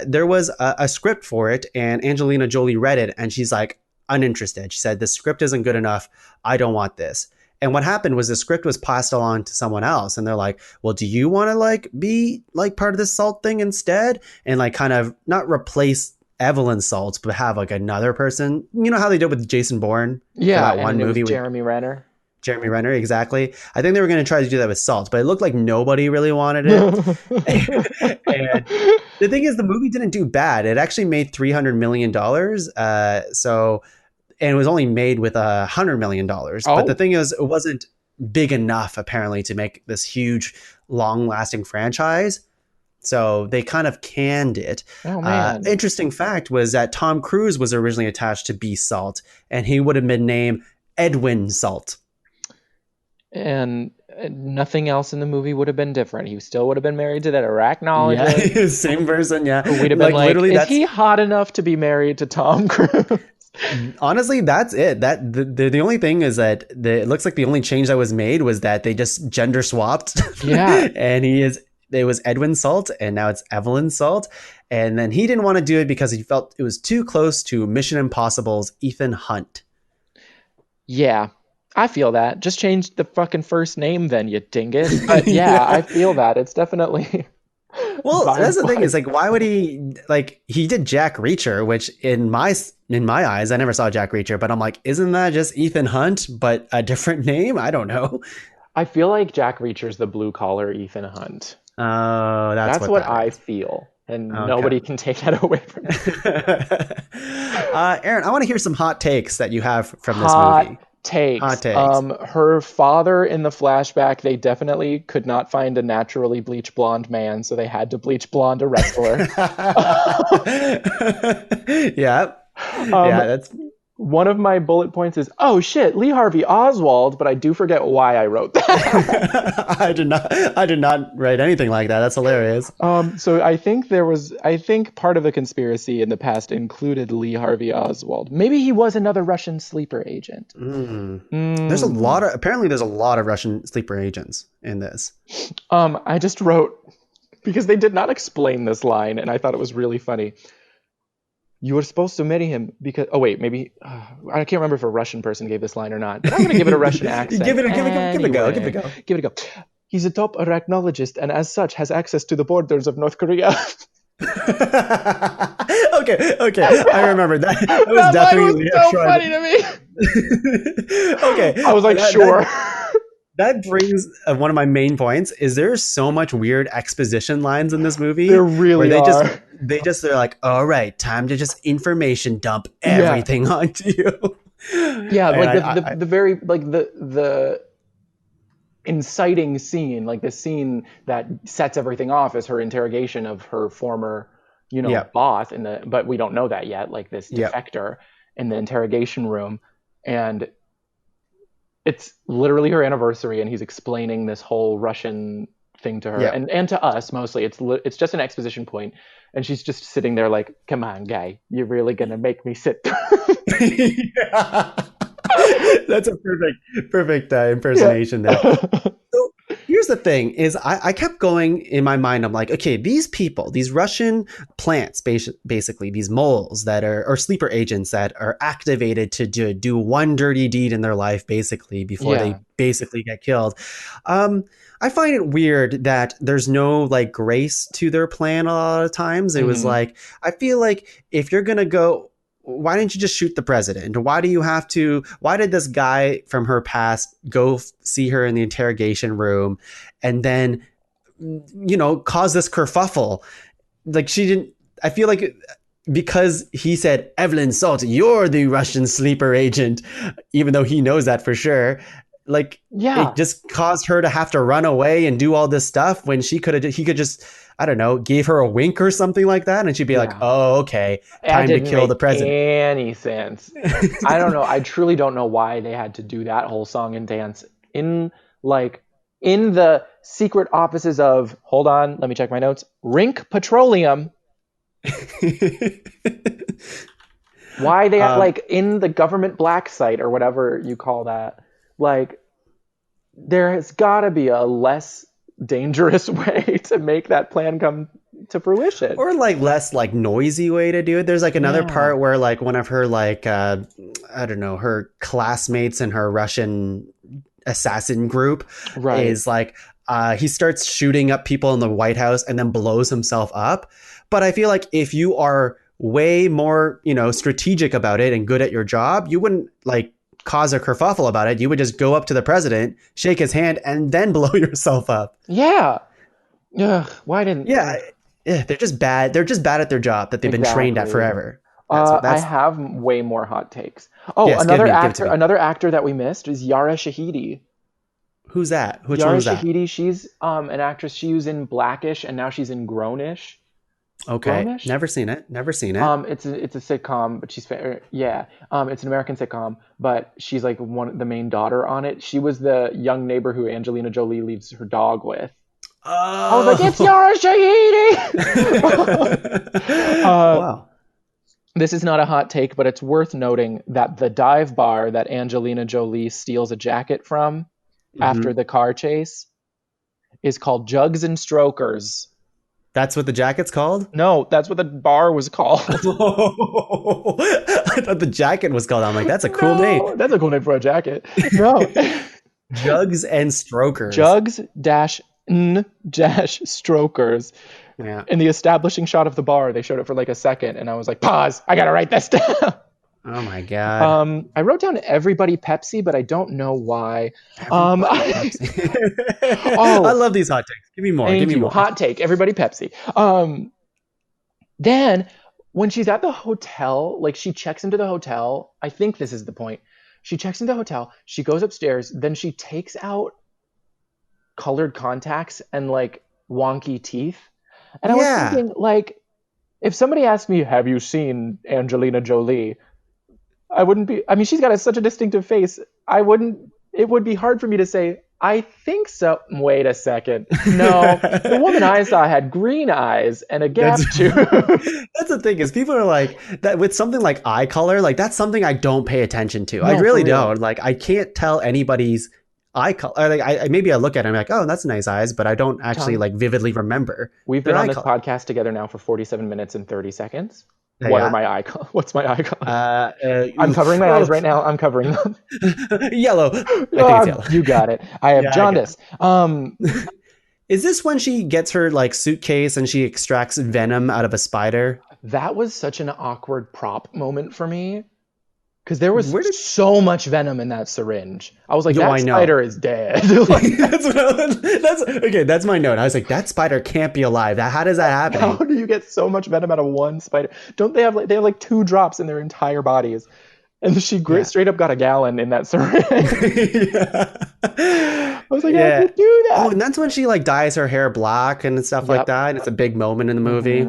There was a script for it, and Angelina Jolie read it, and she's like, uninterested. She said, the script isn't good enough. I don't want this. And what happened was the script was passed along to someone else, and they're like, well, do you want to like be like part of this Salt thing instead? And like kind of not replace Evelyn Salt, but have like another person. You know how they did with Jason Bourne?
Yeah,
that one movie with
Jeremy Renner.
Jeremy Renner, exactly. I think they were going to try to do that with Salt, but it looked like nobody really wanted it. And the thing is, the movie didn't do bad. It actually made $300 million. And it was only made with $100 million. But the thing is, it wasn't big enough, apparently, to make this huge, long-lasting franchise. So they kind of canned it.
Oh, man.
Interesting fact was that Tom Cruise was originally attached to be Salt, and he would have been named Edwin Salt.
And nothing else in the movie would have been different. He still would have been married to that arachnologist.
Yeah, same person, yeah.
Who we'd have been like, literally, is he hot enough to be married to Tom Cruise?
Honestly, that's it. That the only thing is that it looks like the only change that was made was that they just gender swapped.
Yeah.
And it was Edwin Salt, and now it's Evelyn Salt. And then he didn't want to do it because he felt it was too close to Mission Impossible's Ethan Hunt.
Yeah. I feel that. Just change the fucking first name then, you dingus. But yeah, I feel that. It's definitely...
Well, that's the thing is, like, why would he, like, he did Jack Reacher, which in my eyes, I never saw Jack Reacher, but I'm like, isn't that just Ethan Hunt, but a different name? I don't know.
I feel like Jack Reacher's the blue collar Ethan Hunt.
Oh, that's what
I feel. And nobody can take that away from me.
Aaron, I want to hear some hot takes that you have from this movie.
takes.
Hot takes.
Her father in the flashback, they definitely could not find a naturally bleach blonde man, so they had to bleach blonde a wrestler.
Yeah. Yeah, that's
One of my bullet points is, oh shit, Lee Harvey Oswald, but I do forget why I wrote that.
I did not write anything like that. That's hilarious.
So I think part of the conspiracy in the past included Lee Harvey Oswald. Maybe he was another Russian sleeper agent.
There's a lot of Russian sleeper agents in this.
I just wrote, because they did not explain this line, and I thought it was really funny. You were supposed to marry him because... Oh, wait, maybe... I can't remember if a Russian person gave this line or not. But I'm going to give it a Russian accent.
Give it a go.
Give it a go. He's a top arachnologist and as such has access to the borders of North Korea.
Okay. I remember that. That was definitely
so funny to me.
Okay.
I was like, sure.
That brings one of my main points is there's so much weird exposition lines in this movie.
There really are.
They're like, all right, time to just information dump everything onto you.
Yeah, like the inciting scene, like the scene that sets everything off is her interrogation of her former, boss but we don't know that yet, like this defector in the interrogation room. And it's literally her anniversary and he's explaining this whole Russian thing to her and to us mostly. It's just an exposition point and she's just sitting there like, come on guy, you're really gonna make me sit.
That's a perfect impersonation there. So here's the thing is I kept going in my mind. I'm like, okay, these people, these Russian plants, basically these moles that are sleeper agents that are activated to do one dirty deed in their life, basically before they basically get killed. I find it weird that there's no like grace to their plan a lot of times. It was like, I feel like if you're going to go, why didn't you just shoot the president? Why did this guy from her past go see her in the interrogation room and then, cause this kerfuffle? Like I feel like because he said, Evelyn Salt, you're the Russian sleeper agent, even though he knows that for sure. Like, it just caused her to have to run away and do all this stuff when he could just, I don't know, gave her a wink or something like that. And she'd be like, oh, okay, time to kill the president.
Any sense. I don't know. I truly don't know why they had to do that whole song and dance in the secret offices of, hold on, let me check my notes, Rink Petroleum. Why they had in the government black site or whatever you call that. Like, there has got to be a less dangerous way to make that plan come to fruition,
or less noisy way to do it. There's another part where one of her I don't know, her classmates in her Russian assassin group is he starts shooting up people in the White House and then blows himself up. But I feel like if you are way more strategic about it and good at your job, you wouldn't cause a kerfuffle about it. You would just go up to the president, shake his hand, and then blow yourself up.
Yeah. Why didn't?
Yeah. They're just bad. They're just bad at their job that they've been trained at forever.
I have way more hot takes. Oh, yes, another actor that we missed is Yara Shahidi.
Who's that? Which one was that?
Yara Shahidi. She's an actress. She was in Blackish, and now she's in Grownish.
Okay,
Grownish?
Never seen it.
It's a sitcom, but she's it's an American sitcom, but she's the main daughter on it. She was the young neighbor who Angelina Jolie leaves her dog with.
Oh.
I was like, it's Yara Shahidi.
Wow.
This is not a hot take, but it's worth noting that the dive bar that Angelina Jolie steals a jacket from after the car chase is called Jugs and Strokers.
That's what the jacket's called?
No, that's what the bar was called.
I thought the jacket was called. I'm like, that's a cool name.
That's a cool name for a jacket. No.
Jugs and Strokers.
Jugs-Strokers.
Yeah.
In the establishing shot of the bar, they showed it for a second, and I was like, pause, I gotta write this down.
Oh my God.
I wrote down Everybody Pepsi, but I don't know why.
I love these hot takes. Give me more. Give me more.
Hot take. Everybody Pepsi. Then when she's at the hotel, she checks into the hotel. I think this is the point. She checks into the hotel. She goes upstairs. Then she takes out colored contacts and like wonky teeth. And I was
Yeah.
thinking, like, if somebody asked me, have you seen Angelina Jolie? I wouldn't be, I mean, she's got such a distinctive face. It would be hard for me to say, I think so. Wait a second. No, the woman I saw had green eyes and a gap tooth.
That's the thing is people are like that with something like eye color, like that's something I don't pay attention to. I really don't. Like I can't tell anybody's eye color. Like I maybe I look at it and I'm like, oh, that's nice eyes, but I don't actually like vividly remember.
We've been on this podcast together now for 47 minutes and 30 seconds. What's my eye color? I'm covering my eyes right now. I'm covering them.
Yellow. I think it's yellow.
You got it. I have jaundice.
Is this when she gets her like suitcase and she extracts venom out of a spider?
That was such an awkward prop moment for me. Because there was so much venom in that syringe. I was like, that spider is dead. Like,
that's my note. I was like, that spider can't be alive. How does that happen?
How do you get so much venom out of one spider? Don't they have like 2 drops in their entire bodies? And she straight up got a gallon in that syringe. I was like, how do you do that?
Oh, and that's when she like dyes her hair black and stuff like that. And it's a big moment in the movie.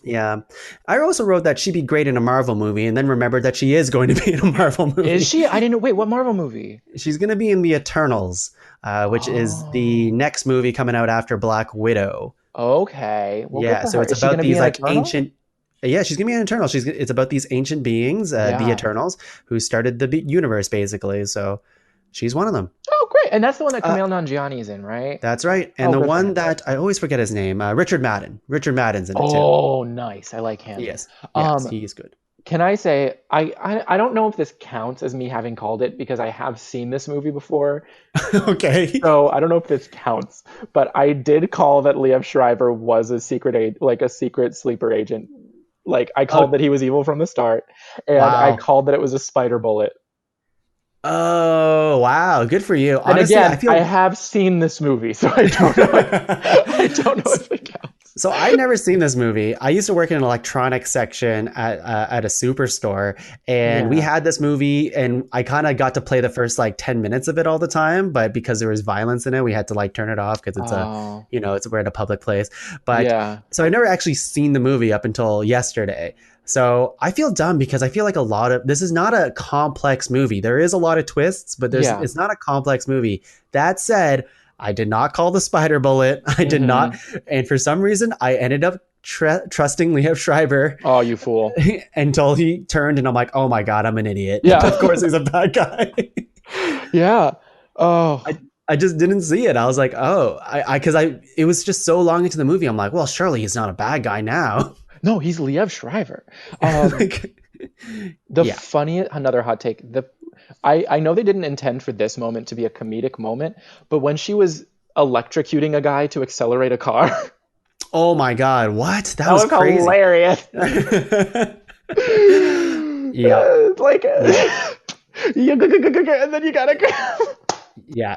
Yeah. I also wrote that she'd be great in a Marvel movie and then remembered that she is going to be in a Marvel movie.
Is she? I didn't know. Wait, what Marvel movie?
She's going to be in The Eternals, which is the next movie coming out after Black Widow.
Okay.
Well, so it's about these like ancient... Yeah, she's going to be an Eternal. It's about these ancient beings, the Eternals, who started the universe, basically. So she's one of them.
Oh, great. And that's the one that Kumail Nanjiani is in, right?
That's right. And the one that I always forget his name, Richard Madden. Richard Madden's in it, too.
Oh, nice. I like him.
Yes, he's good.
Can I say, I don't know if this counts as me having called it because I have seen this movie before.
Okay.
So I don't know if this counts, but I did call that Liev Schreiber was a secret sleeper agent. Like I called that he was evil from the start, and I called that it was a spider bullet.
Oh wow, good for you.
And honestly, again, I have seen this movie, so I don't know. I don't know if it counts.
So I've never seen this movie. I used to work in an electronics section at a superstore, and we had this movie, and I kind of got to play the first like 10 minutes of it all the time. But because there was violence in it, we had to like turn it off because it's we're at a public place. But so I never actually seen the movie up until yesterday. So I feel dumb because I feel like this is not a complex movie. There is a lot of twists, but it's not a complex movie. That said, I did not call the spider bullet. I did not. And for some reason, I ended up trusting Liev Schreiber.
Oh, you fool.
Until he turned and I'm like, oh my God, I'm an idiot. Yeah. Of course he's a bad guy.
Yeah. Oh.
I just didn't see it. I was like, oh, it was just so long into the movie. I'm like, well, surely he's not a bad guy now.
No, he's Liev Schreiber. Another hot take. I know they didn't intend for this moment to be a comedic moment, but when she was electrocuting a guy to accelerate a car.
Oh my God, what? That was crazy.
Hilarious.
Yeah.
Like, and then you gotta...
Yeah.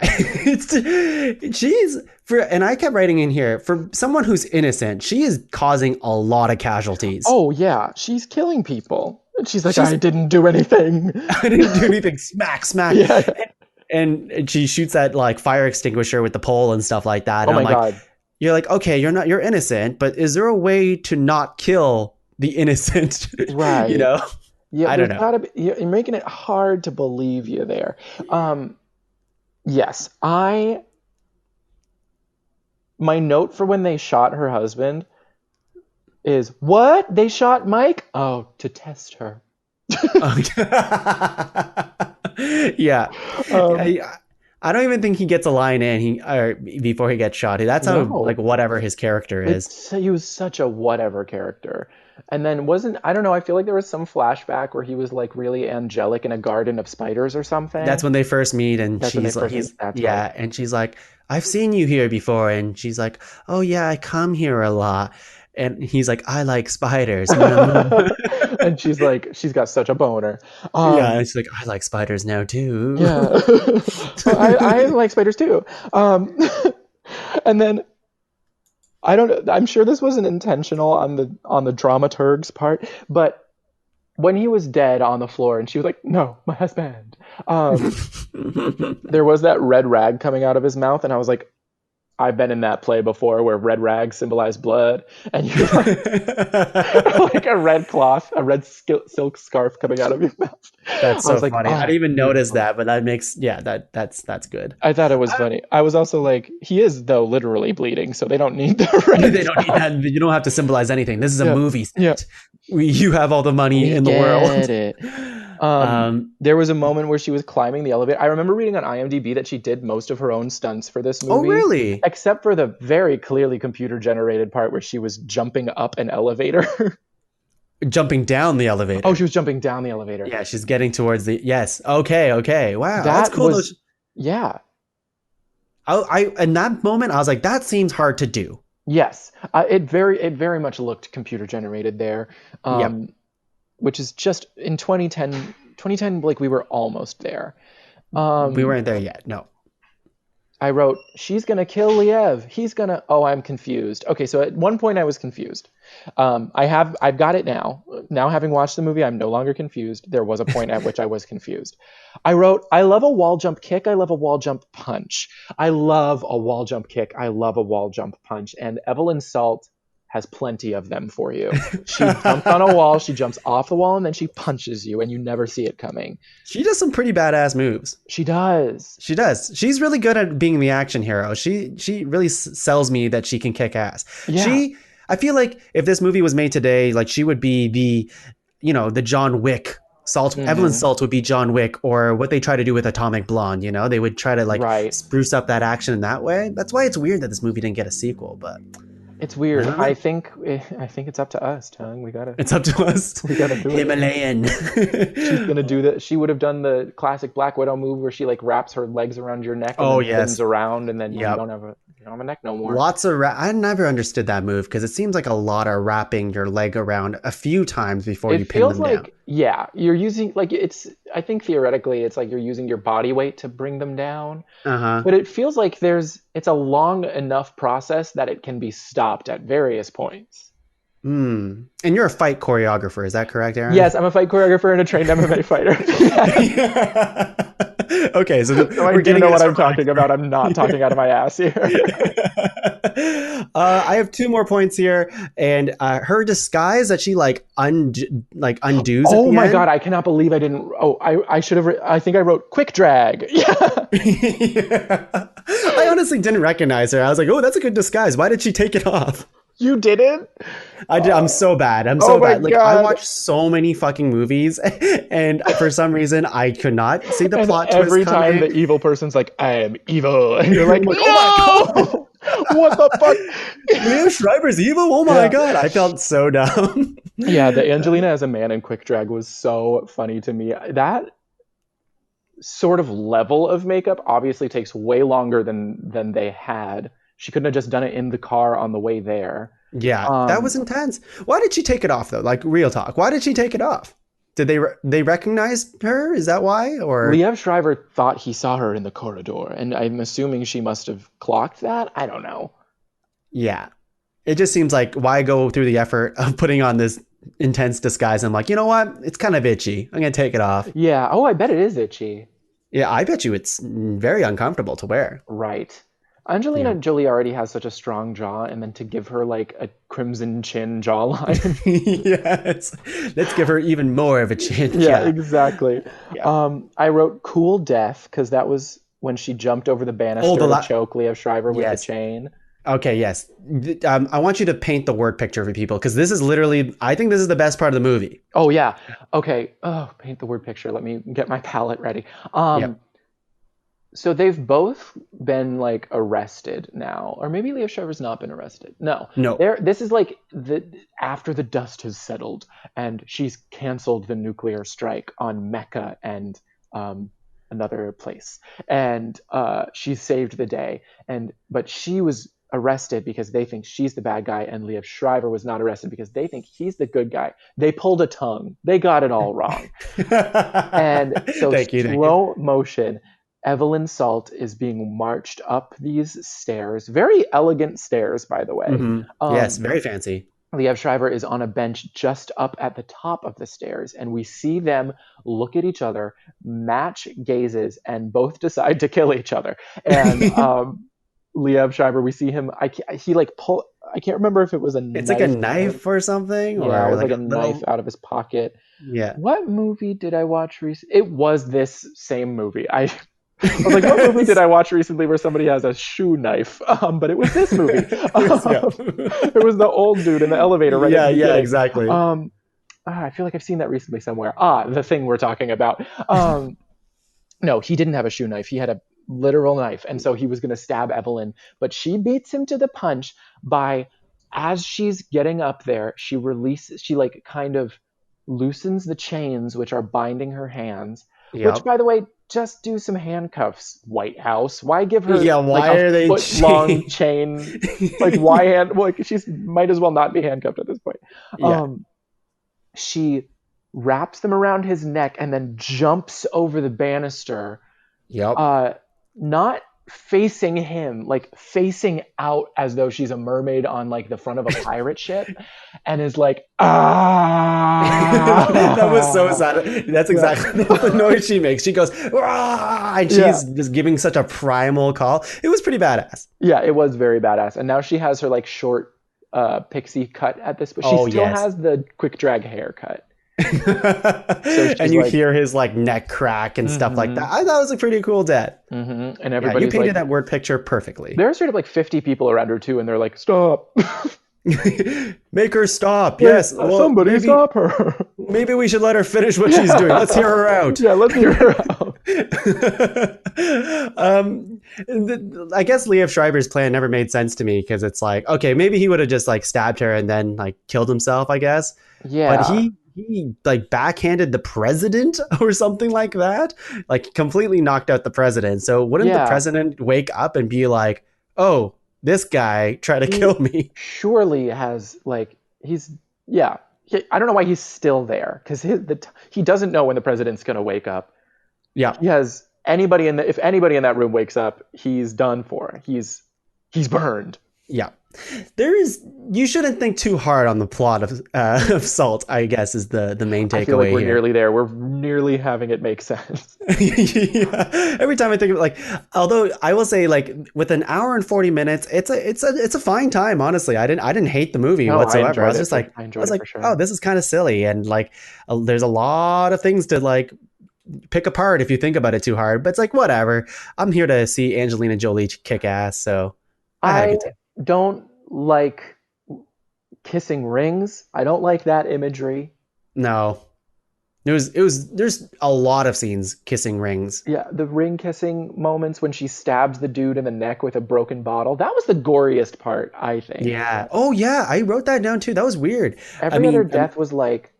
And I kept writing in here, for someone who's innocent, she is causing a lot of casualties.
Oh yeah, she's killing people. And she's like, I didn't do anything.
I didn't do anything. Smack, smack. Yeah. And she shoots that like fire extinguisher with the pole and stuff like that. And
I'm like, God.
You're like, okay, you're innocent, but is there a way to not kill the innocent?
Right.
You know?
Yeah,
I don't know.
You're making it hard to believe you there. Yes, my note for when they shot her husband is, what? They shot Mike? Oh, to test her.
Yeah. I don't even think he gets a line in before he gets shot. That's how like whatever his character is.
He was such a whatever character. And then I don't know, I feel like there was some flashback where he was like really angelic in a garden of spiders or something.
That's when they first meet, and and she's like, I've seen you here before, and she's like, oh yeah, I come here a lot. And he's like, I like spiders.
And she's like, she's got such a boner.
And she's like, I like spiders now too.
Yeah. I like spiders too. And then I'm sure this wasn't intentional on the dramaturg's part, but when he was dead on the floor and she was like, no, my husband. There was that red rag coming out of his mouth, and I was like, I've been in that play before where red rags symbolize blood, and you like a red cloth, a red silk scarf coming out of your mouth.
That's so
like,
funny. I didn't even notice that, but that makes that's good.
I thought it was funny. I was also like, he is though literally bleeding, so they don't need the red.
They don't need that. You don't have to symbolize anything. This is a movie set.
Yeah.
You have all the money in the world.
It. There was a moment where she was climbing the elevator. I remember reading on IMDb that she did most of her own stunts for this movie.
Oh, really?
Except for the very clearly computer-generated part where she was jumping up an elevator.
Jumping down the elevator.
Oh, she was jumping down the elevator.
Yeah, she's getting towards the... Yes. Okay. Wow, that's cool.
Yeah.
I in that moment, I was like, that seems hard to do.
Yes. It very much looked computer-generated there. Which is just in 2010, like we were almost there.
We weren't there yet. No.
I wrote, she's going to kill Liev. He's going to, I'm confused. Okay. So at one point I was confused. I've got it now. Now, having watched the movie, I'm no longer confused. There was a point at which I was confused. I wrote, I love a wall jump kick. I love a wall jump punch. I love a wall jump kick. I love a wall jump punch. And Evelyn Salt has plenty of them for you. She jumps on a wall, she jumps off the wall, and then she punches you, and you never see it coming.
She does some pretty badass moves.
She does.
She's really good at being the action hero. She really sells me that she can kick ass.
Yeah.
I feel like if this movie was made today, like she would be the John Wick. Evelyn Salt would be John Wick, or what they try to do with Atomic Blonde. They would try to spruce up that action in that way. That's why it's weird that this movie didn't get a sequel, but...
It's weird. I think it's up to us, Tung.
It's up to us.
We gotta do it.
Himalayan.
She's gonna do that. She would have done the classic Black Widow move where she like wraps her legs around your neck and spins around, and then you don't have a neck no more.
Lots of I never understood that move because it seems like a lot of wrapping your leg around a few times before you pin them down.
Yeah, you're using I think theoretically it's like you're using your body weight to bring them down. But it feels like it's a long enough process that it can be stopped at various points.
And you're a fight choreographer, is that correct, Aaron?
Yes, I'm a fight choreographer and a trained MMA fighter.
Okay, so
I do know what I'm talking about. I'm not talking out of my ass here.
I have two more points here, and her disguise that she undoes.
Oh my god! I cannot believe I didn't. Oh, I should have. I think I wrote quick drag. Yeah.
I honestly didn't recognize her. I was like, oh, that's a good disguise. Why did she take it off?
You didn't?
I did. I'm so bad. I'm so bad. Like, I watch so many fucking movies, and for some reason, I could not see the plot twist
every time the evil person's like, I am evil. And you're like, no! Oh my God! What the fuck?
Liev Schreiber's evil? Oh my God. I felt so dumb.
Yeah, the Angelina as a man in quick drag was so funny to me. That sort of level of makeup obviously takes way longer than they had. She couldn't have just done it in the car on the way there.
Yeah, that was intense. Why did she take it off, though? Like, real talk. Why did she take it off? Did they recognize her? Is that why? Or
Liev Schreiber thought he saw her in the corridor, and I'm assuming she must have clocked that. I don't know.
Yeah. It just seems like, why go through the effort of putting on this intense disguise? I'm like, you know what? It's kind of itchy. I'm going to take it off.
Yeah. Oh, I bet it is itchy.
Yeah, I bet you it's very uncomfortable to wear.
Right. Angelina Jolie already has such a strong jaw, and then to give her like a crimson chin jawline.
Yes. Let's give her even more of a chin.
Yeah, exactly.
Yeah.
I wrote cool death because that was when she jumped over the banister to choke Liev Schreiber with the chain.
Okay, yes. I want you to paint the word picture for people because this is literally, I think this is the best part of the movie.
Oh, yeah. Okay. Oh, paint the word picture. Let me get my palette ready. So they've both been like arrested now, or maybe Liev Schreiber's not been arrested. No. This is like after the dust has settled, and she's canceled the nuclear strike on Mecca and another place, and she saved the day. But she was arrested because they think she's the bad guy, and Liev Schreiber was not arrested because they think he's the good guy. They pulled a tongue. They got it all wrong. And so slow motion. Evelyn Salt is being marched up these stairs. Very elegant stairs, by the way.
Yes, very fancy.
Liev Schreiber is on a bench just up at the top of the stairs, and we see them look at each other, match gazes, and both decide to kill each other. And Liev Schreiber, we see him. He like pull. I can't remember if it was a knife.
It's like a knife or something,
Yeah,
or
it was
like
like a knife out of his pocket.
Yeah.
What movie did I watch recently? It was this same movie. I was like, what movie did I watch recently where somebody has a shoe knife? But it was this movie. It was the old dude in the elevator, right?
Yeah, exactly.
I feel like I've seen that recently somewhere. The thing we're talking about. No, he didn't have a shoe knife. He had a literal knife, and so he was going to stab Evelyn, but she beats him to the punch by, as she's getting up there, she like kind of loosens the chains which are binding her hands. Which, by the way, just do some handcuffs, White House. Why give her
why are they
foot-long chain? Like, why she might as well not be handcuffed at this point.
Yeah.
She wraps them around his neck and then jumps over the banister.
Yep.
Not facing him, like facing out as though she's a mermaid on like the front of a pirate ship, and is like,
That was so sad. That's exactly the noise she makes. She goes, ah, and she's just giving such a primal call. It was pretty badass.
Yeah, it was very badass. And now she has her like short pixie cut at this, but she still has the quick drag haircut.
And you hear his like neck crack and stuff like that. I thought it was a pretty cool death.
And everybody,
you painted that word picture perfectly.
There's sort of like 50 people around her too, and they're like, stop.
Make her stop. Yes,
somebody stop her.
Maybe we should let her finish what she's doing. Let's hear her out.
Yeah, let's hear her out.
I guess Liev Schreiber's plan never made sense to me, because it's like, okay, maybe he would have just like stabbed her and then like killed himself, I guess.
Yeah.
But he like backhanded the president or something like that, like completely knocked out the president. So wouldn't the president wake up and be like, oh, this guy tried to kill me?
Surely has like, I don't know why he's still there, because he doesn't know when the president's going to wake up.
Yeah.
He has if anybody in that room wakes up, he's done for. He's burned.
Yeah. You shouldn't think too hard on the plot of Salt, I guess, is the main takeaway.
I feel like we're nearly there. We're nearly having it make sense.
Yeah. Every time I think of like, although I will say, like, with an hour and 40 minutes, it's a fine time, honestly. I didn't hate the movie whatsoever. I was just like, oh, this is kind of silly, and like there's a lot of things to like pick apart if you think about it too hard, but it's like, whatever. I'm here to see Angelina Jolie kick ass, so I had a good time.
Don't like kissing rings. I don't like that imagery.
No. There's a lot of scenes kissing rings.
Yeah, the ring kissing moments when she stabs the dude in the neck with a broken bottle. That was the goriest part, I think.
Yeah. Oh yeah, I wrote that down too. That was weird.
Every other death was like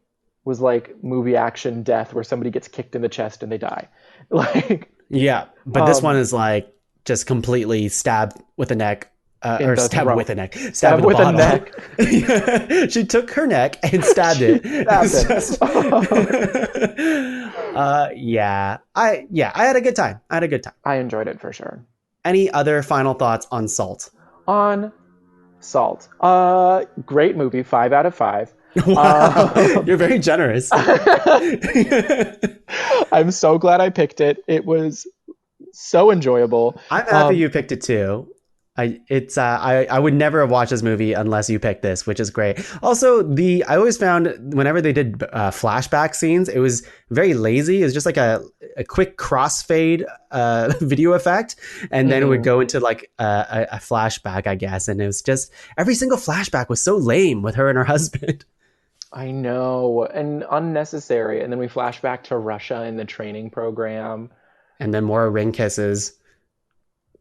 movie action death where somebody gets kicked in the chest and they die. Like,
yeah, but this one is like just completely stabbed with a neck. Or stabbed with a neck. Stabbed with a neck. She took her neck and stabbed it. Yeah. I had a good time.
I enjoyed it for sure.
Any other final thoughts on Salt?
On Salt. Great movie, 5 out of 5.
Wow. You're very generous.
I'm so glad I picked it. It was so enjoyable.
I'm happy you picked it too. I would never have watched this movie unless you picked this, which is great. Also, I always found whenever they did flashback scenes, it was very lazy. It was just like a quick crossfade video effect, and then it would go into like a flashback, I guess. And it was just every single flashback was so lame with her and her husband.
I know, and unnecessary. And then we flash back to Russia in the training program,
and then more ring kisses.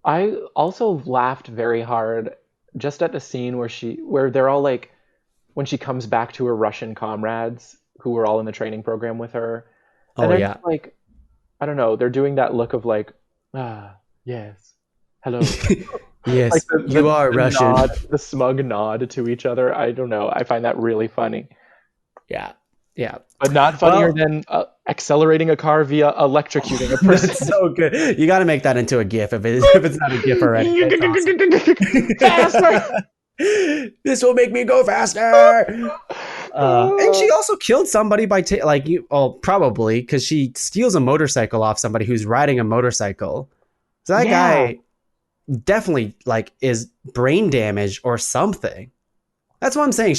I also laughed very hard just at the scene where they're all like, when she comes back to her Russian comrades who were all in the training program with her. And they're just like, I don't know, they're doing that look of like, yes, hello.
Yes,
like
you are Russian.
The smug nod to each other. I don't know. I find that really funny.
Yeah.
But not funnier than accelerating a car via electrocuting a person.
That's so good. You got to make that into a GIF if it's not a GIF already.
Faster!
This will make me go faster. And she also killed somebody by probably because she steals a motorcycle off somebody who's riding a motorcycle. So that guy definitely is brain damaged or something. That's what I'm saying.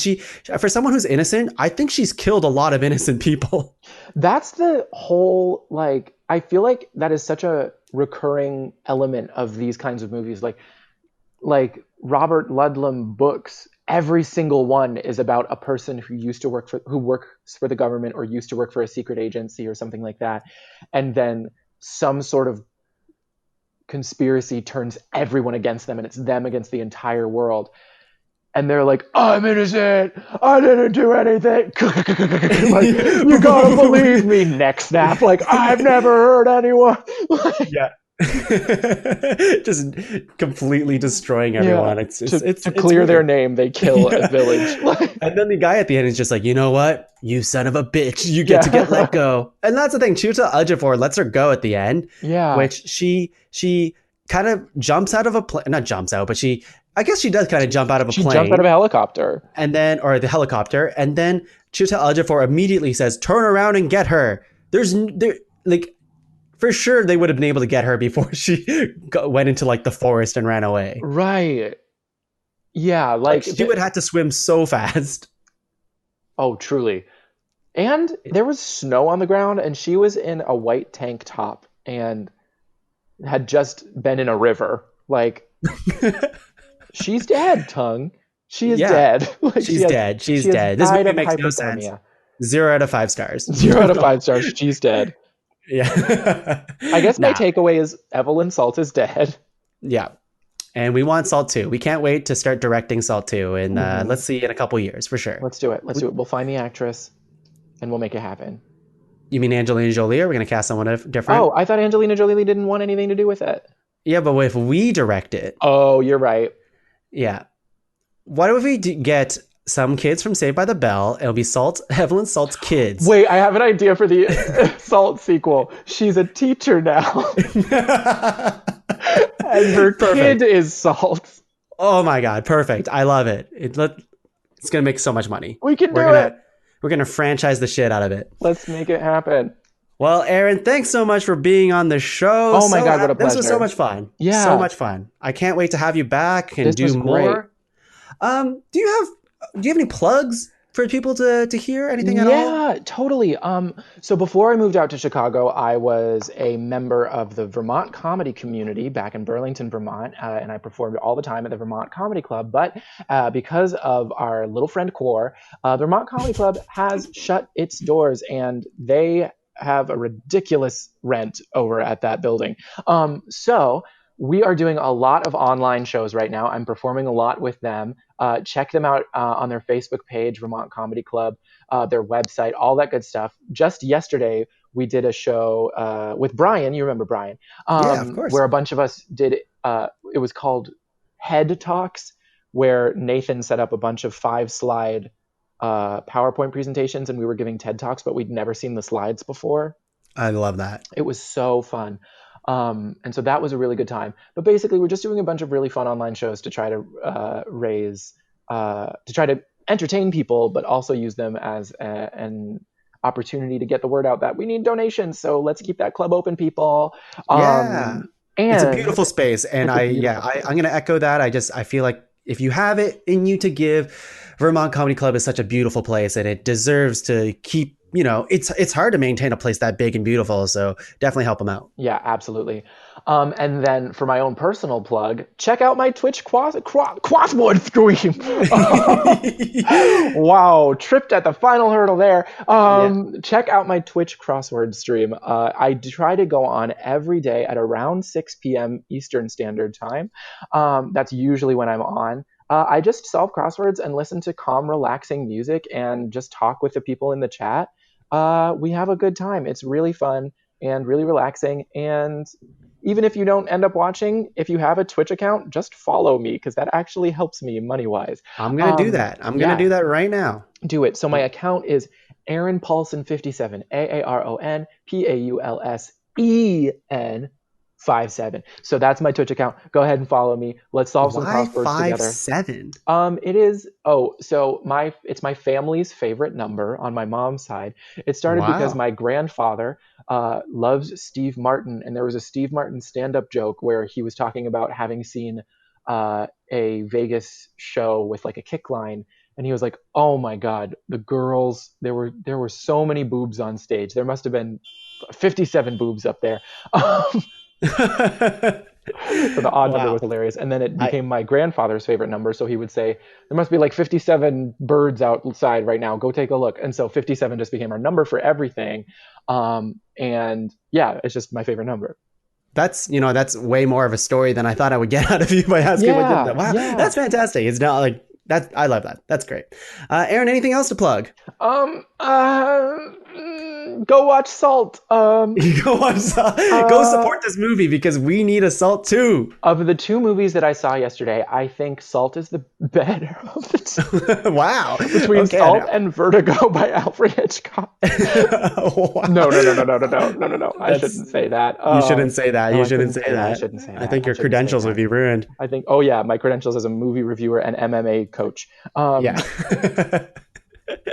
For someone who's innocent, I think she's killed a lot of innocent people.
That's the whole, I feel like that is such a recurring element of these kinds of movies. Like Robert Ludlum books, every single one is about a person who works for the government or used to work for a secret agency or something like that. And then some sort of conspiracy turns everyone against them, and it's them against the entire world. And they're like, I'm innocent. I didn't do anything. You gotta believe me. Neck snap. I've never hurt anyone.
Yeah. Just completely destroying everyone.
Yeah.
It's
to clear
weird.
their name, they kill a village.
And then the guy at the end is just like, you know what? You son of a bitch. You get to get let go. And that's the thing. Chiwetel Ejiofor lets her go at the end.
Yeah.
Which she kind of jumps out of a plane. Not jumps out, but I guess she does kind of jump out of a plane.
She jumps out of a helicopter.
Or the helicopter. And then Chiwetel Ejiofor immediately says, turn around and get her. For sure they would have been able to get her before she went into the forest and ran away.
Right. Yeah.
She would have had to swim so fast.
Oh, truly. And there was snow on the ground, and she was in a white tank top and had just been in a river. She's dead, Tongue. She is dead.
She's dead. She's dead. This movie makes no sense. 0 out of 5 stars.
0 out of 5 stars. She's dead.
Yeah.
I guess my takeaway is Evelyn Salt is dead.
Yeah. And we want Salt 2. We can't wait to start directing Salt 2. And let's see in a couple years for sure.
Let's do it. We'll find the actress and we'll make it happen.
You mean Angelina Jolie? Or are we going to cast someone different?
Oh, I thought Angelina Jolie didn't want anything to do with it.
Yeah, but if we direct it.
Oh, you're right.
Yeah. What if we get some kids from Saved by the Bell? It'll be Evelyn Salt's kids.
Wait, I have an idea for the Salt sequel. She's a teacher now. And her kid is Salt.
Oh my God, perfect. I love it. It's going to make so much money.
We can do it.
We're going to franchise the shit out of it.
Let's make it happen.
Well, Aaron, thanks so much for being on the show.
Oh my God, what a pleasure.
This was so much fun.
Yeah.
So much fun. I can't wait to have you back and do more. Do you have any plugs for people to hear? Anything at all?
Yeah, totally. So before I moved out to Chicago, I was a member of the Vermont comedy community back in Burlington, Vermont, and I performed all the time at the Vermont Comedy Club. But because of our little friend Core, the Vermont Comedy Club has shut its doors, and they have a ridiculous rent over at that building. So we are doing a lot of online shows right now. I'm performing a lot with them. Check them out on their Facebook page, Vermont Comedy Club, their website, all that good stuff. Just yesterday, we did a show with Brian. You remember Brian?
Yeah, of course.
Where a bunch of us did, it was called Head Talks, where Nathan set up a bunch of 5-slide PowerPoint presentations, and we were giving TED Talks, but we'd never seen the slides before.
I love that.
It was so fun. And so that was a really good time. But basically, we're just doing a bunch of really fun online shows to try to try to entertain people, but also use them as an opportunity to get the word out that we need donations. So let's keep that club open, people.
And it's a beautiful space. And I'm going to echo that. I feel like if you have it in you to give, Vermont Comedy Club is such a beautiful place, and it deserves to keep, it's hard to maintain a place that big and beautiful. So definitely help them out.
Yeah, absolutely. And then for my own personal plug, check out my Twitch crossword stream. Wow, tripped at the final hurdle there. Check out my Twitch crossword stream. I try to go on every day at around 6 p.m. Eastern Standard Time. That's usually when I'm on. I just solve crosswords and listen to calm, relaxing music and just talk with the people in the chat. We have a good time. It's really fun and really relaxing. And even if you don't end up watching, if you have a Twitch account, just follow me, because that actually helps me money-wise.
I'm going to do that. I'm going to do that right now.
Do it. So my account is Aaron Paulsen 57, AARON PAULSEN 5'7". So that's my Twitch account. Go ahead and follow me. Let's solve some
Why
crosswords together.
5'7"?
It is. Oh, so it's my family's favorite number on my mom's side. It started because my grandfather loves Steve Martin, and there was a Steve Martin stand-up joke where he was talking about having seen a Vegas show with like a kick line, and he was like, "Oh my God, the girls! There were so many boobs on stage. There must have been 57 boobs up there." So the odd number was hilarious. And then it became my grandfather's favorite number. So he would say, there must be like 57 birds outside right now. Go take a look. And so 57 just became our number for everything. And yeah, it's just my favorite number.
That's way more of a story than I thought I would get out of you by asking what you did. Wow, that's fantastic. It's not like that. I love that. That's great. Aaron, anything else to plug?
Go watch Salt.
Go watch Salt. Go support this movie because we need a Salt too.
Of the two movies that I saw yesterday, I think Salt is the better of the two.
Wow.
Between Salt and Vertigo by Alfred Hitchcock.
Wow.
No. I shouldn't say that.
You shouldn't say that.
No,
you shouldn't say that.
I shouldn't say that.
I think your credentials would be ruined.
I think, oh yeah, my credentials as a movie reviewer and MMA coach.
Yeah.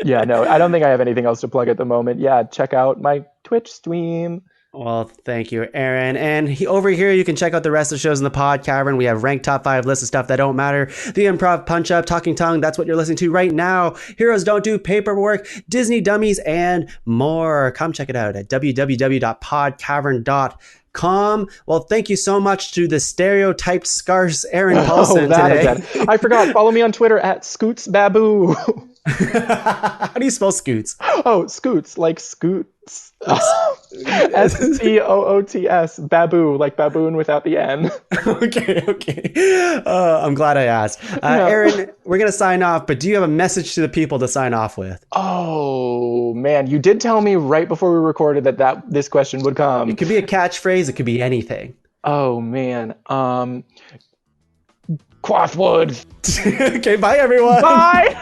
Yeah, no, I don't think I have anything else to plug at the moment. Yeah, check out my Twitch stream.
Well, thank you, Aaron. And over here, you can check out the rest of the shows in the Pod Cavern. We have ranked top 5 lists of stuff that don't matter. The Improv Punch Up, Talking Tongue, that's what you're listening to right now. Heroes Don't Do Paperwork, Disney Dummies, and more. Come check it out at www.podcavern.com. Well, thank you so much to the Stereotyped Scarce Aaron Paulsen today.
I forgot. Follow me on Twitter at ScootsBaboo.
How do you spell Scoots?
Oh, Scoots, like Scoots. SCOOTS, Baboo, like baboon without the N.
Okay. I'm glad I asked. Aaron, we're going to sign off, but do you have a message to the people to sign off with?
Oh, man, you did tell me right before we recorded that this question would come.
It could be a catchphrase. It could be anything.
Oh, man. Quaffwood.
Okay, bye, everyone.
Bye.